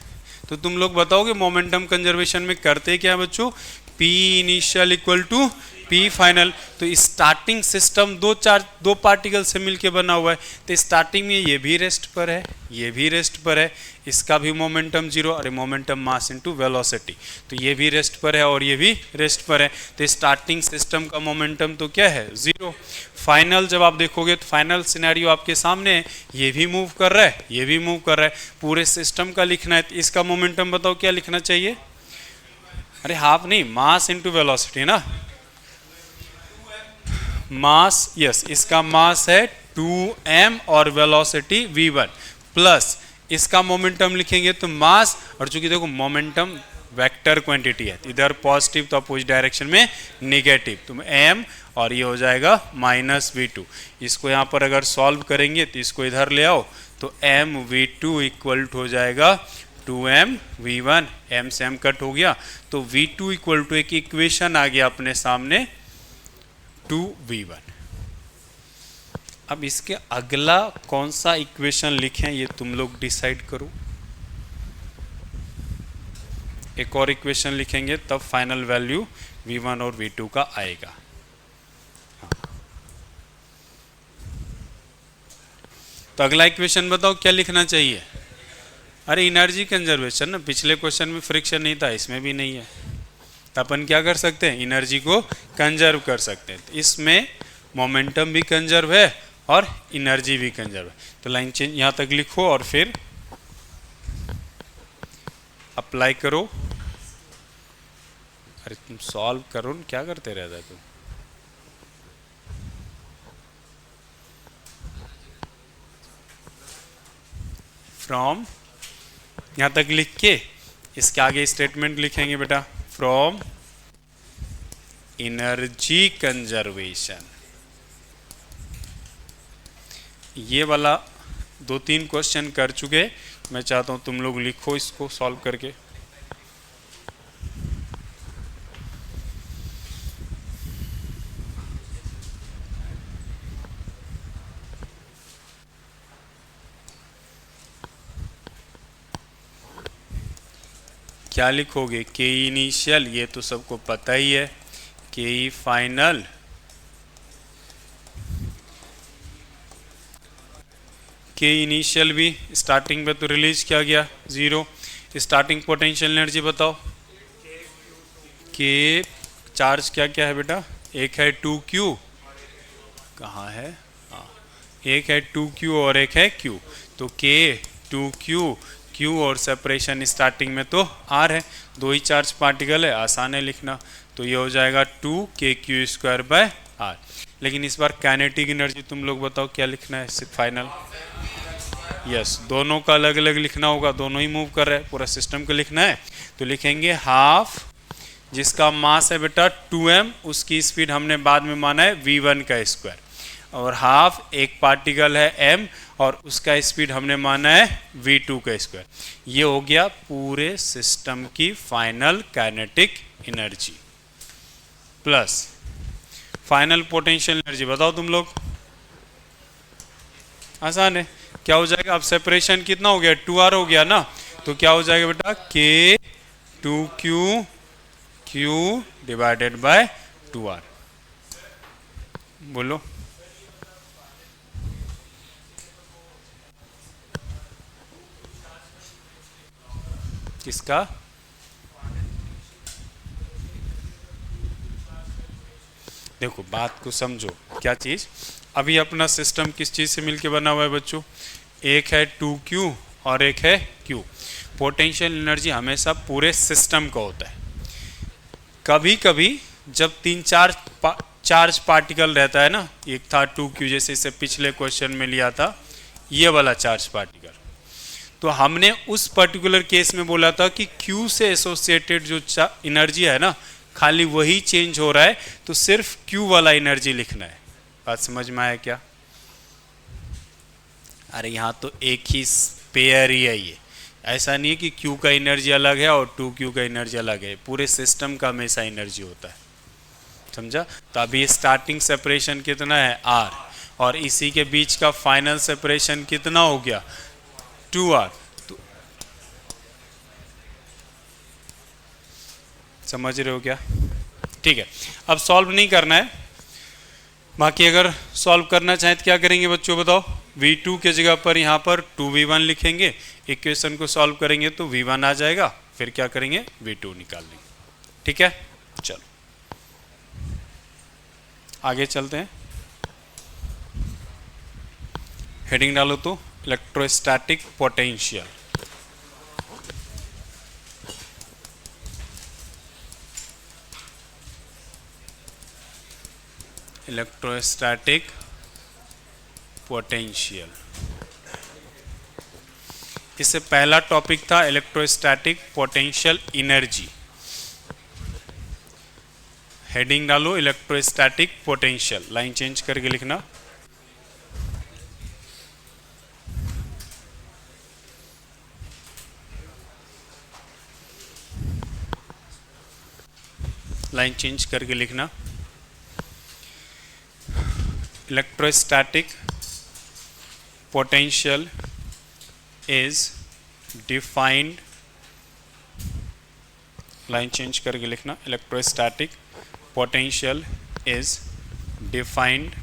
तो तुम लोग बताओगे मोमेंटम कंजर्वेशन में करते क्या बच्चों, P initial equal to P final. तो स्टार्टिंग सिस्टम दो पार्टिकल से मिलके बना हुआ है, तो स्टार्टिंग में ये भी रेस्ट पर है, ये भी रेस्ट पर है, इसका भी मोमेंटम जीरो, अरे मोमेंटम मास इनटू वेलोसिटी, तो ये भी रेस्ट पर है और ये भी रेस्ट पर है, तो स्टार्टिंग सिस्टम का मोमेंटम तो क्या है, जीरो। फाइनल जब आप देखोगे तो फाइनल सिनेरियो आपके सामने है, ये भी मूव कर रहा है, ये भी मूव कर रहा है, पूरे सिस्टम का लिखना है, तो इसका मोमेंटम बताओ क्या लिखना चाहिए, अरे हाफ नहीं, मास इनटू वेलोसिटी ना, मास, यस, इसका मास है 2m और वेलोसिटी v1 प्लस इसका मोमेंटम लिखेंगे तो मास, और चूंकि देखो मोमेंटम वेक्टर क्वांटिटी है, इधर पॉजिटिव तो अपोजिट डायरेक्शन में नेगेटिव, तो m और ये हो जाएगा माइनस v2। इसको यहाँ पर अगर सॉल्व करेंगे तो इसको इधर ले आओ, तो m v2 इक्वल हो जाएगा 2m v1, m से m कट हो गया, तो v2 इक्वल टू एक इक्वेशन आ गया अपने सामने 2v1। अब इसके अगला कौन सा इक्वेशन लिखें ये तुम लोग डिसाइड करो। एक और इक्वेशन लिखेंगे तब फाइनल वैल्यू v1 और v2 का आएगा। तो अगला इक्वेशन बताओ क्या लिखना चाहिए, अरे एनर्जी कंजर्वेशन ना, पिछले क्वेश्चन में फ्रिक्शन नहीं था, इसमें भी नहीं है, तो अपन क्या कर सकते हैं, एनर्जी को कंजर्व कर सकते हैं। तो इसमें मोमेंटम भी कंजर्व है और एनर्जी भी कंजर्व है, तो लाइन चेंज यहाँ तक लिखो और फिर अप्लाई करो। अरे तुम सॉल्व करो न, क्या करते रहता है तुम। फ्रॉम यहाँ तक लिख के इसके आगे स्टेटमेंट लिखेंगे बेटा, फ्रॉम एनर्जी कंजर्वेशन। ये वाला 2-3 क्वेश्चन कर चुके, मैं चाहता हूं तुम लोग लिखो इसको सॉल्व करके। क्या लिखोगे, के इनिशियल, ये तो सबको पता ही है, के फाइनल के इनिशियल भी स्टार्टिंग में तो रिलीज किया गया 0। स्टार्टिंग पोटेंशियल एनर्जी बताओ, के चार्ज क्या क्या है बेटा, एक है 2q, कहाँ है, हाँ, एक है 2q और एक है q, तो k 2q q और सेपरेशन स्टार्टिंग में तो r है, दो ही चार्ज पार्टिकल है, आसान है लिखना, तो ये हो जाएगा 2kq²/r। लेकिन इस बार काइनेटिक एनर्जी तुम लोग बताओ क्या लिखना है फाइनल, यस, दोनों का अलग अलग लिखना होगा, दोनों ही मूव कर रहे हैं, पूरा सिस्टम को लिखना है, तो लिखेंगे हाफ, जिसका मास है बेटा 2m, उसकी स्पीड हमने बाद में माना है v1 का स्क्वायर, और हाफ एक पार्टिकल है m और उसका स्पीड हमने माना है v2 का स्क्वायर। ये हो गया पूरे सिस्टम की final kinetic energy plus final potential energy. बताओ तुम लोग, आसान है, क्या हो जाएगा, अब सेपरेशन कितना हो गया, 2r हो गया ना, तो क्या हो जाएगा बेटा, k 2q q divided by 2r। बोलो, किसका, देखो बात को समझो, क्या चीज, अभी अपना सिस्टम किस चीज़ से मिलके बना हुआ है बच्चों? एक है 2Q और एक है Q। पोटेंशियल एनर्जी हमेशा पूरे सिस्टम का होता है। कभी कभी जब 3-4 चार्ज पार्टिकल रहता है ना, एक था 2Q जैसे इसे पिछले क्वेश्चन में लिया था, ये वाला चार्ज पार्टिकल, तो हमने उस पर्टिकुलर केस में बोला था कि Q से एसोसिएटेड जो एनर्जी है ना, खाली वही चेंज हो रहा है, तो सिर्फ Q वाला एनर्जी लिखना है। बात समझ में आया क्या? अरे यहाँ तो एक ही पेयर ही है ये, ऐसा नहीं है कि Q का एनर्जी अलग है और 2Q का एनर्जी अलग है, पूरे सिस्टम का हमेशा एनर्जी होता है। समझा? तो अभी स्टार्टिंग सेपरेशन कितना है? R, और इसी के बीच का फाइनल सेपरेशन कितना हो गया? 2R। तो समझ रहे हो क्या? ठीक है, अब सॉल्व नहीं करना है, बाकी अगर सॉल्व करना चाहें तो क्या करेंगे बच्चों बताओ? V2 के जगह पर यहाँ पर 2V1 लिखेंगे, इक्वेशन को सॉल्व करेंगे तो V1 आ जाएगा, फिर क्या करेंगे? V2 निकाल लेंगे। ठीक है, चलो आगे चलते हैं। हेडिंग डालो तो इलेक्ट्रोस्टैटिक पोटेंशियल। इलेक्ट्रोस्टैटिक पोटेंशियल, इससे पहला टॉपिक था इलेक्ट्रोस्टैटिक पोटेंशियल एनर्जी। हेडिंग डालो इलेक्ट्रोस्टैटिक पोटेंशियल, लाइन चेंज करके लिखना। लाइन चेंज करके लिखना। Electrostatic potential is defined, line change करके लिखना। इलेक्ट्रोस्टैटिक पोटेंशियल इज डिफाइंड,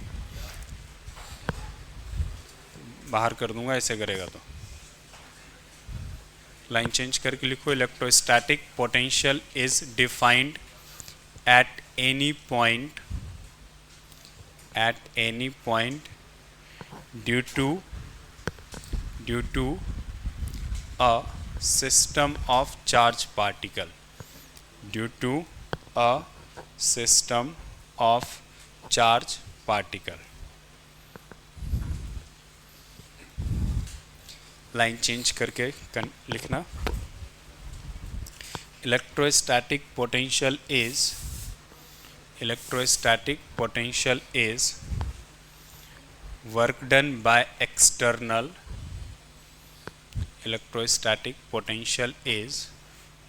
बाहर कर दूंगा ऐसे करेगा तो, लाइन चेंज करके लिखो। Electrostatic potential is defined at any point due to a system of charge particle, due to a system of charge particle। Line change करके लिखना। Electrostatic potential is, electrostatic potential is work done by external, electrostatic potential is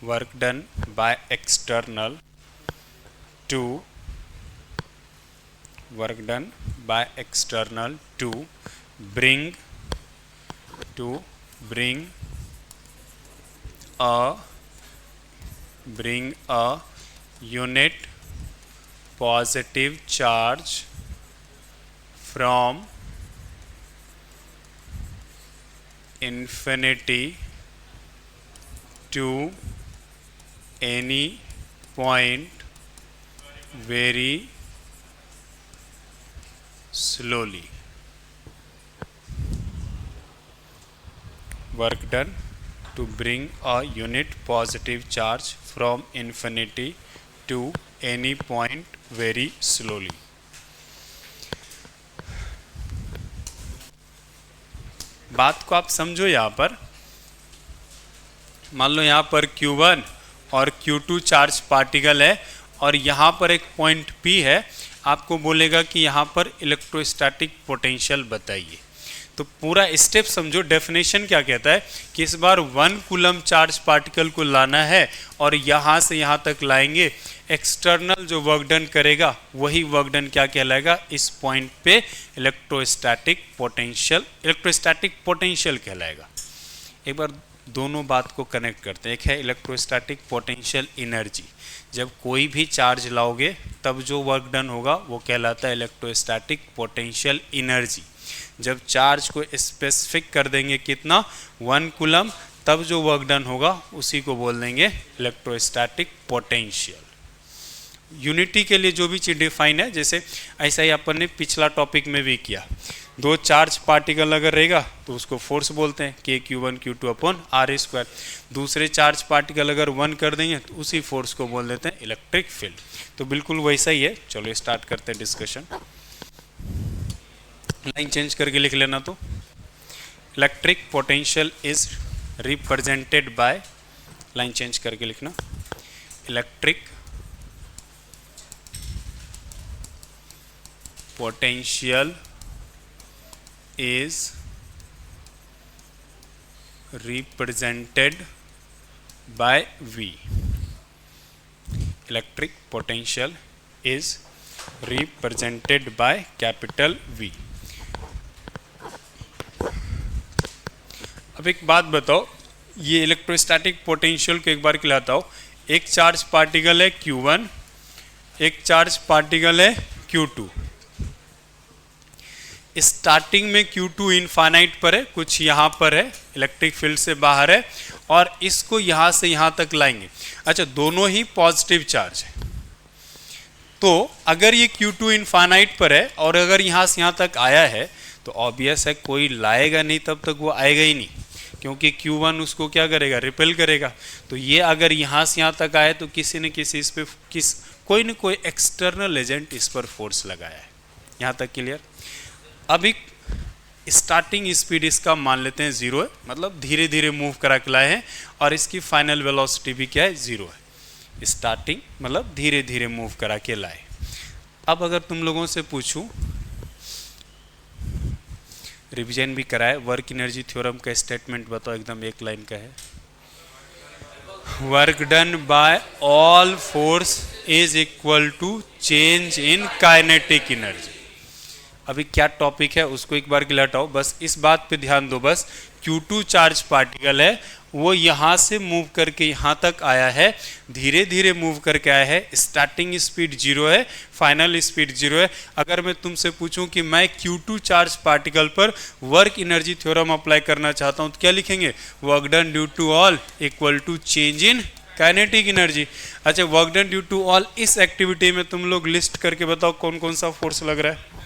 work done by external to, work done by external to bring a unit positive charge from infinity to any point very slowly। Work done to bring a unit positive charge from infinity to any point very slowly। बात को आप समझो। यहाँ पर मान लो यहाँ पर Q1 और Q2 चार्ज पार्टिकल है और यहाँ पर एक पॉइंट P है, आपको बोलेगा कि यहाँ पर इलेक्ट्रोस्टैटिक पोटेंशियल बताइए। तो पूरा स्टेप समझो। डेफिनेशन क्या कहता है कि इस बार 1 कूलम चार्ज पार्टिकल को लाना है और यहाँ से यहाँ तक लाएंगे। एक्सटर्नल जो वर्क डन करेगा वही वर्क डन क्या कहलाएगा? इस पॉइंट पे इलेक्ट्रोस्टैटिक पोटेंशियल कहलाएगा। एक बार दोनों बात को कनेक्ट करते हैं। एक है इलेक्ट्रोस्टैटिक पोटेंशियल एनर्जी, जब कोई भी चार्ज लाओगे तब जो वर्क डन होगा वो कहलाता है इलेक्ट्रोस्टैटिक पोटेंशियल एनर्जी। जब चार्ज को स्पेसिफिक कर देंगे कितना, 1 कूलम, तब जो वर्क डन होगा उसी को बोल देंगे इलेक्ट्रोस्टैटिक पोटेंशियल। यूनिटी के लिए जो भी चीज़ डिफाइन है, जैसे ऐसा ही अपन ने पिछला टॉपिक में भी किया, दो चार्ज पार्टिकल अगर रहेगा तो उसको फोर्स बोलते हैं Q1Q2/r²। दूसरे चार्ज पार्टिकल अगर 1 कर देंगे तो उसी फोर्स को बोल देते हैं इलेक्ट्रिक फील्ड। तो बिल्कुल वैसा ही है। चलो स्टार्ट करते हैं डिस्कशन। लाइन चेंज करके लिख लेना। तो electric potential is represented by, line change करके लिखना, electric potential is represented by V. Electric potential is represented by capital V. अब एक बात बताओ, ये इलेक्ट्रोस्टैटिक पोटेंशियल को एक बार खिलाता हूँ। एक चार्ज पार्टिकल है Q1, एक चार्ज पार्टिकल है Q2। स्टार्टिंग में Q2 इनफाइनाइट पर है, कुछ यहाँ पर है, इलेक्ट्रिक फील्ड से बाहर है, और इसको यहाँ से यहाँ तक लाएंगे। अच्छा, दोनों ही पॉजिटिव चार्ज है। तो अगर ये Q2 इनफाइनाइट पर है और अगर यहाँ से यहाँ तक आया है तो ऑब्वियस है कोई लाएगा नहीं, तब तक वो आएगा ही नहीं, क्योंकि Q1 उसको क्या करेगा, रिपेल करेगा। तो ये अगर यहाँ से यहाँ तक आए तो किसी न किसी इस पे कोई न कोई एक्सटर्नल एजेंट इस पर फोर्स लगाया है। यहाँ तक क्लियर। अभी स्टार्टिंग स्पीड इसका मान लेते हैं 0 है, मतलब धीरे धीरे मूव करा के लाए हैं, और इसकी फाइनल वेलोसिटी भी क्या है, 0 है। स्टार्टिंग मतलब धीरे धीरे मूव करा के लाए। अब अगर तुम लोगों से पूछूं, रिवीजन भी कराए, वर्क एनर्जी थ्योरम का स्टेटमेंट बताओ, एकदम एक लाइन का है। Work done by all force is equal to change in kinetic energy. अभी क्या टॉपिक है उसको एक बार गिलाटाओ, बस इस बात पे ध्यान दो। बस Q2 चार्ज पार्टिकल है, वो यहाँ से मूव करके यहाँ तक आया है, धीरे धीरे मूव करके आया है। स्टार्टिंग स्पीड 0 है, फाइनल स्पीड 0 है। अगर मैं तुमसे पूछूं कि मैं Q2 चार्ज पार्टिकल पर वर्क एनर्जी थ्योरम अप्लाई करना चाहता हूँ तो क्या लिखेंगे, work done due to all equal to change in kinetic energy. अच्छा, work done due to all, इस एक्टिविटी में तुम लोग लिस्ट करके बताओ कौन कौन सा फोर्स लग रहा है।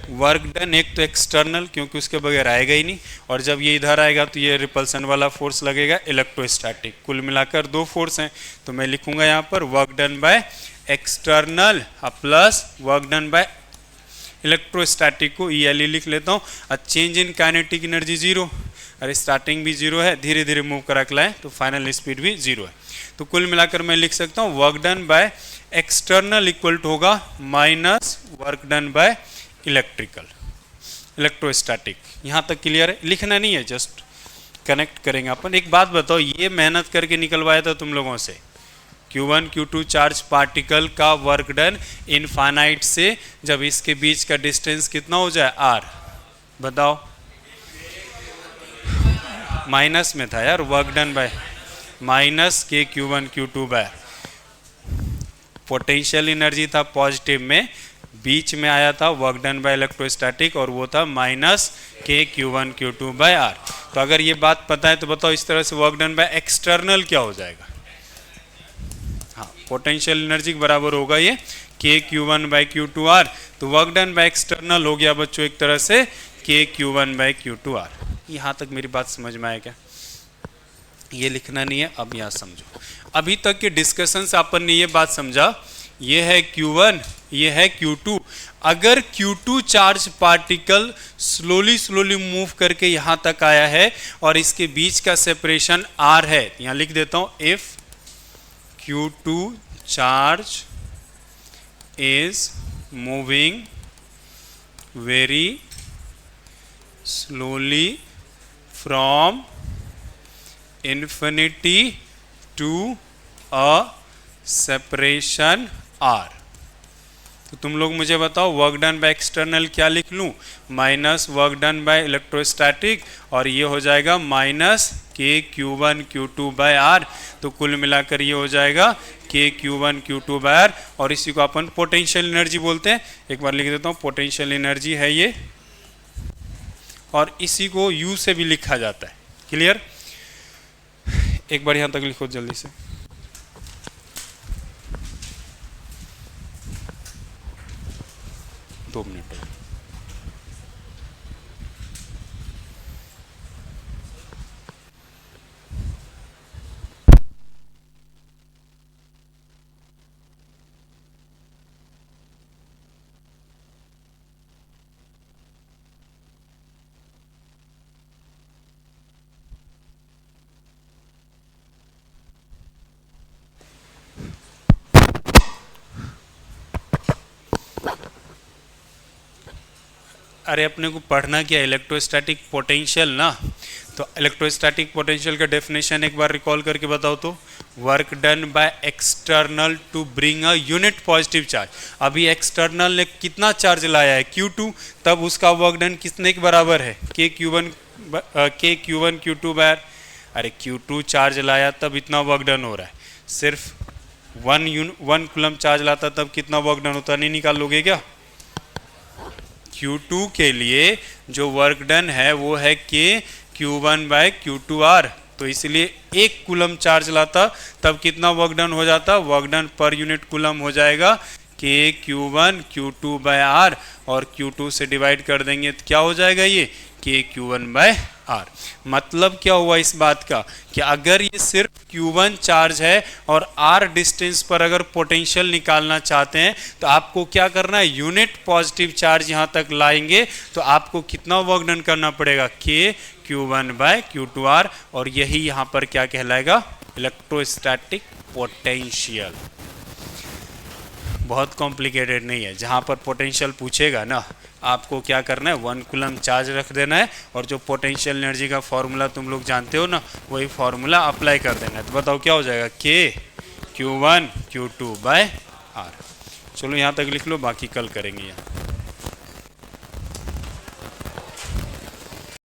वर्क डन एक तो एक्सटर्नल, क्योंकि उसके बगैर आएगा ही नहीं, और जब ये इधर आएगा तो ये रिपल्सन वाला फोर्स लगेगा, इलेक्ट्रोस्टैटिक। कुल मिलाकर 2 फोर्स हैं। तो मैं लिखूंगा यहाँ पर work done by external plus work done by electrostatic को ELE लिख लेता हूँ। और चेंज इन काइनेटिक एनर्जी 0, और स्टार्टिंग भी 0 है, धीरे धीरे मूव करा के लाए तो फाइनल स्पीड भी 0 है। तो कुल मिलाकर मैं लिख सकता हूँ work done by external equal to होगा minus work done by electrical, electrostatic. यहाँ तक क्लियर है, लिखना नहीं है, जस्ट कनेक्ट करेंगे अपन। एक बात बताओ, ये मेहनत करके निकलवाया था तुम लोगों से, Q1 Q2 चार्ज पार्टिकल का वर्क डन इनफाइनाइट से जब इसके बीच का डिस्टेंस कितना हो जाए, R, बताओ। माइनस में था यार, work done bye minus K Q1 Q2 by, potential energy था पॉजिटिव में, बीच में आया था वर्क डन बाय इलेक्ट्रोस्टैटिक, और वो था minus K Q1 Q2 by R। तो अगर ये बात पता है तो बताओ इस तरह से वर्क डन बाय एक्सटर्नल क्या हो जाएगा। हाँ, पोटेंशियल एनर्जी के बराबर होगा ये के Q1 बाय Q2 R। तो वर्क डन बाय एक्सटर्नल हो गया बच्चों एक तरह से के Q1 बाय Q2 R। यहाँ तक मेरी बात समझ में आया क्या? ये लिखना नहीं है, अब यहाँ समझो। अभी तक के डिस्कशन से अपन ने ये बात समझा, ये है Q1, ये है Q2। अगर Q2 charge particle slowly move करके यहाँ तक आया है और इसके बीच का सेपरेशन R है, यहाँ लिख देता हूँ, if Q2 charge is moving very slowly from infinity to a separation R। तो तुम लोग मुझे बताओ वर्क डन बाय एक्सटर्नल क्या लिख लूँ, minus work done by electrostatic, और ये हो जाएगा minus K Q1 Q2 by R। तो कुल मिलाकर ये हो जाएगा के Q1 Q2 बाय R, और इसी को अपन पोटेंशियल एनर्जी बोलते हैं। एक बार लिख देता हूँ, पोटेंशियल एनर्जी है ये, और इसी को U से भी लिखा जाता है। क्लियर? एक बार यहाँ तक लिखो जल्दी से। 2 मिनट हो गए। अरे अपने को पढ़ना क्या, इलेक्ट्रोस्टैटिक पोटेंशियल ना। तो इलेक्ट्रोस्टैटिक पोटेंशियल का डेफिनेशन एक बार रिकॉल करके बताओ तो, work done by external to bring a unit positive charge. अभी एक्सटर्नल ने कितना चार्ज लाया है, Q2, तब उसका वर्क डन कितने के बराबर है, K Q2 बाय, अरे Q2 चार्ज लाया तब इतना वर्क डन हो रहा है। सिर्फ 1 कूलम चार्ज लाता तब कितना वर्क डन होता, नहीं निकाल लोगे क्या? Q2 के लिए जो वर्क डन है वो है K Q1 बाय Q2R। तो इसलिए 1 कूलम चार्ज लाता तब कितना वर्क डन हो जाता, work done per unit coulomb हो जाएगा K Q1 Q2 by R, और Q2 से डिवाइड कर देंगे तो क्या हो जाएगा ये K Q1 बाय R। मतलब क्या हुआ इस बात का कि अगर ये सिर्फ Q1 चार्ज है और R डिस्टेंस पर अगर पोटेंशियल निकालना चाहते हैं तो आपको क्या करना है, यूनिट पॉजिटिव चार्ज यहाँ तक लाएंगे तो आपको कितना वर्क डन करना पड़ेगा, K Q1 बाय Q2R, और यही यहाँ पर क्या कहलाएगा, इलेक्ट्रोस्टैटिक पोटेंशियल। बहुत कॉम्प्लिकेटेड नहीं है। जहाँ पर पोटेंशियल पूछेगा ना, आपको क्या करना है, 1 कूलम चार्ज रख देना है और जो पोटेंशियल एनर्जी का फॉर्मूला तुम लोग जानते हो ना, वही फॉर्मूला अप्लाई कर देना है। तो बताओ क्या हो जाएगा, K Q1 Q2 by R। चलो यहाँ तक लिख लो, बाकी कल करेंगे यहाँ।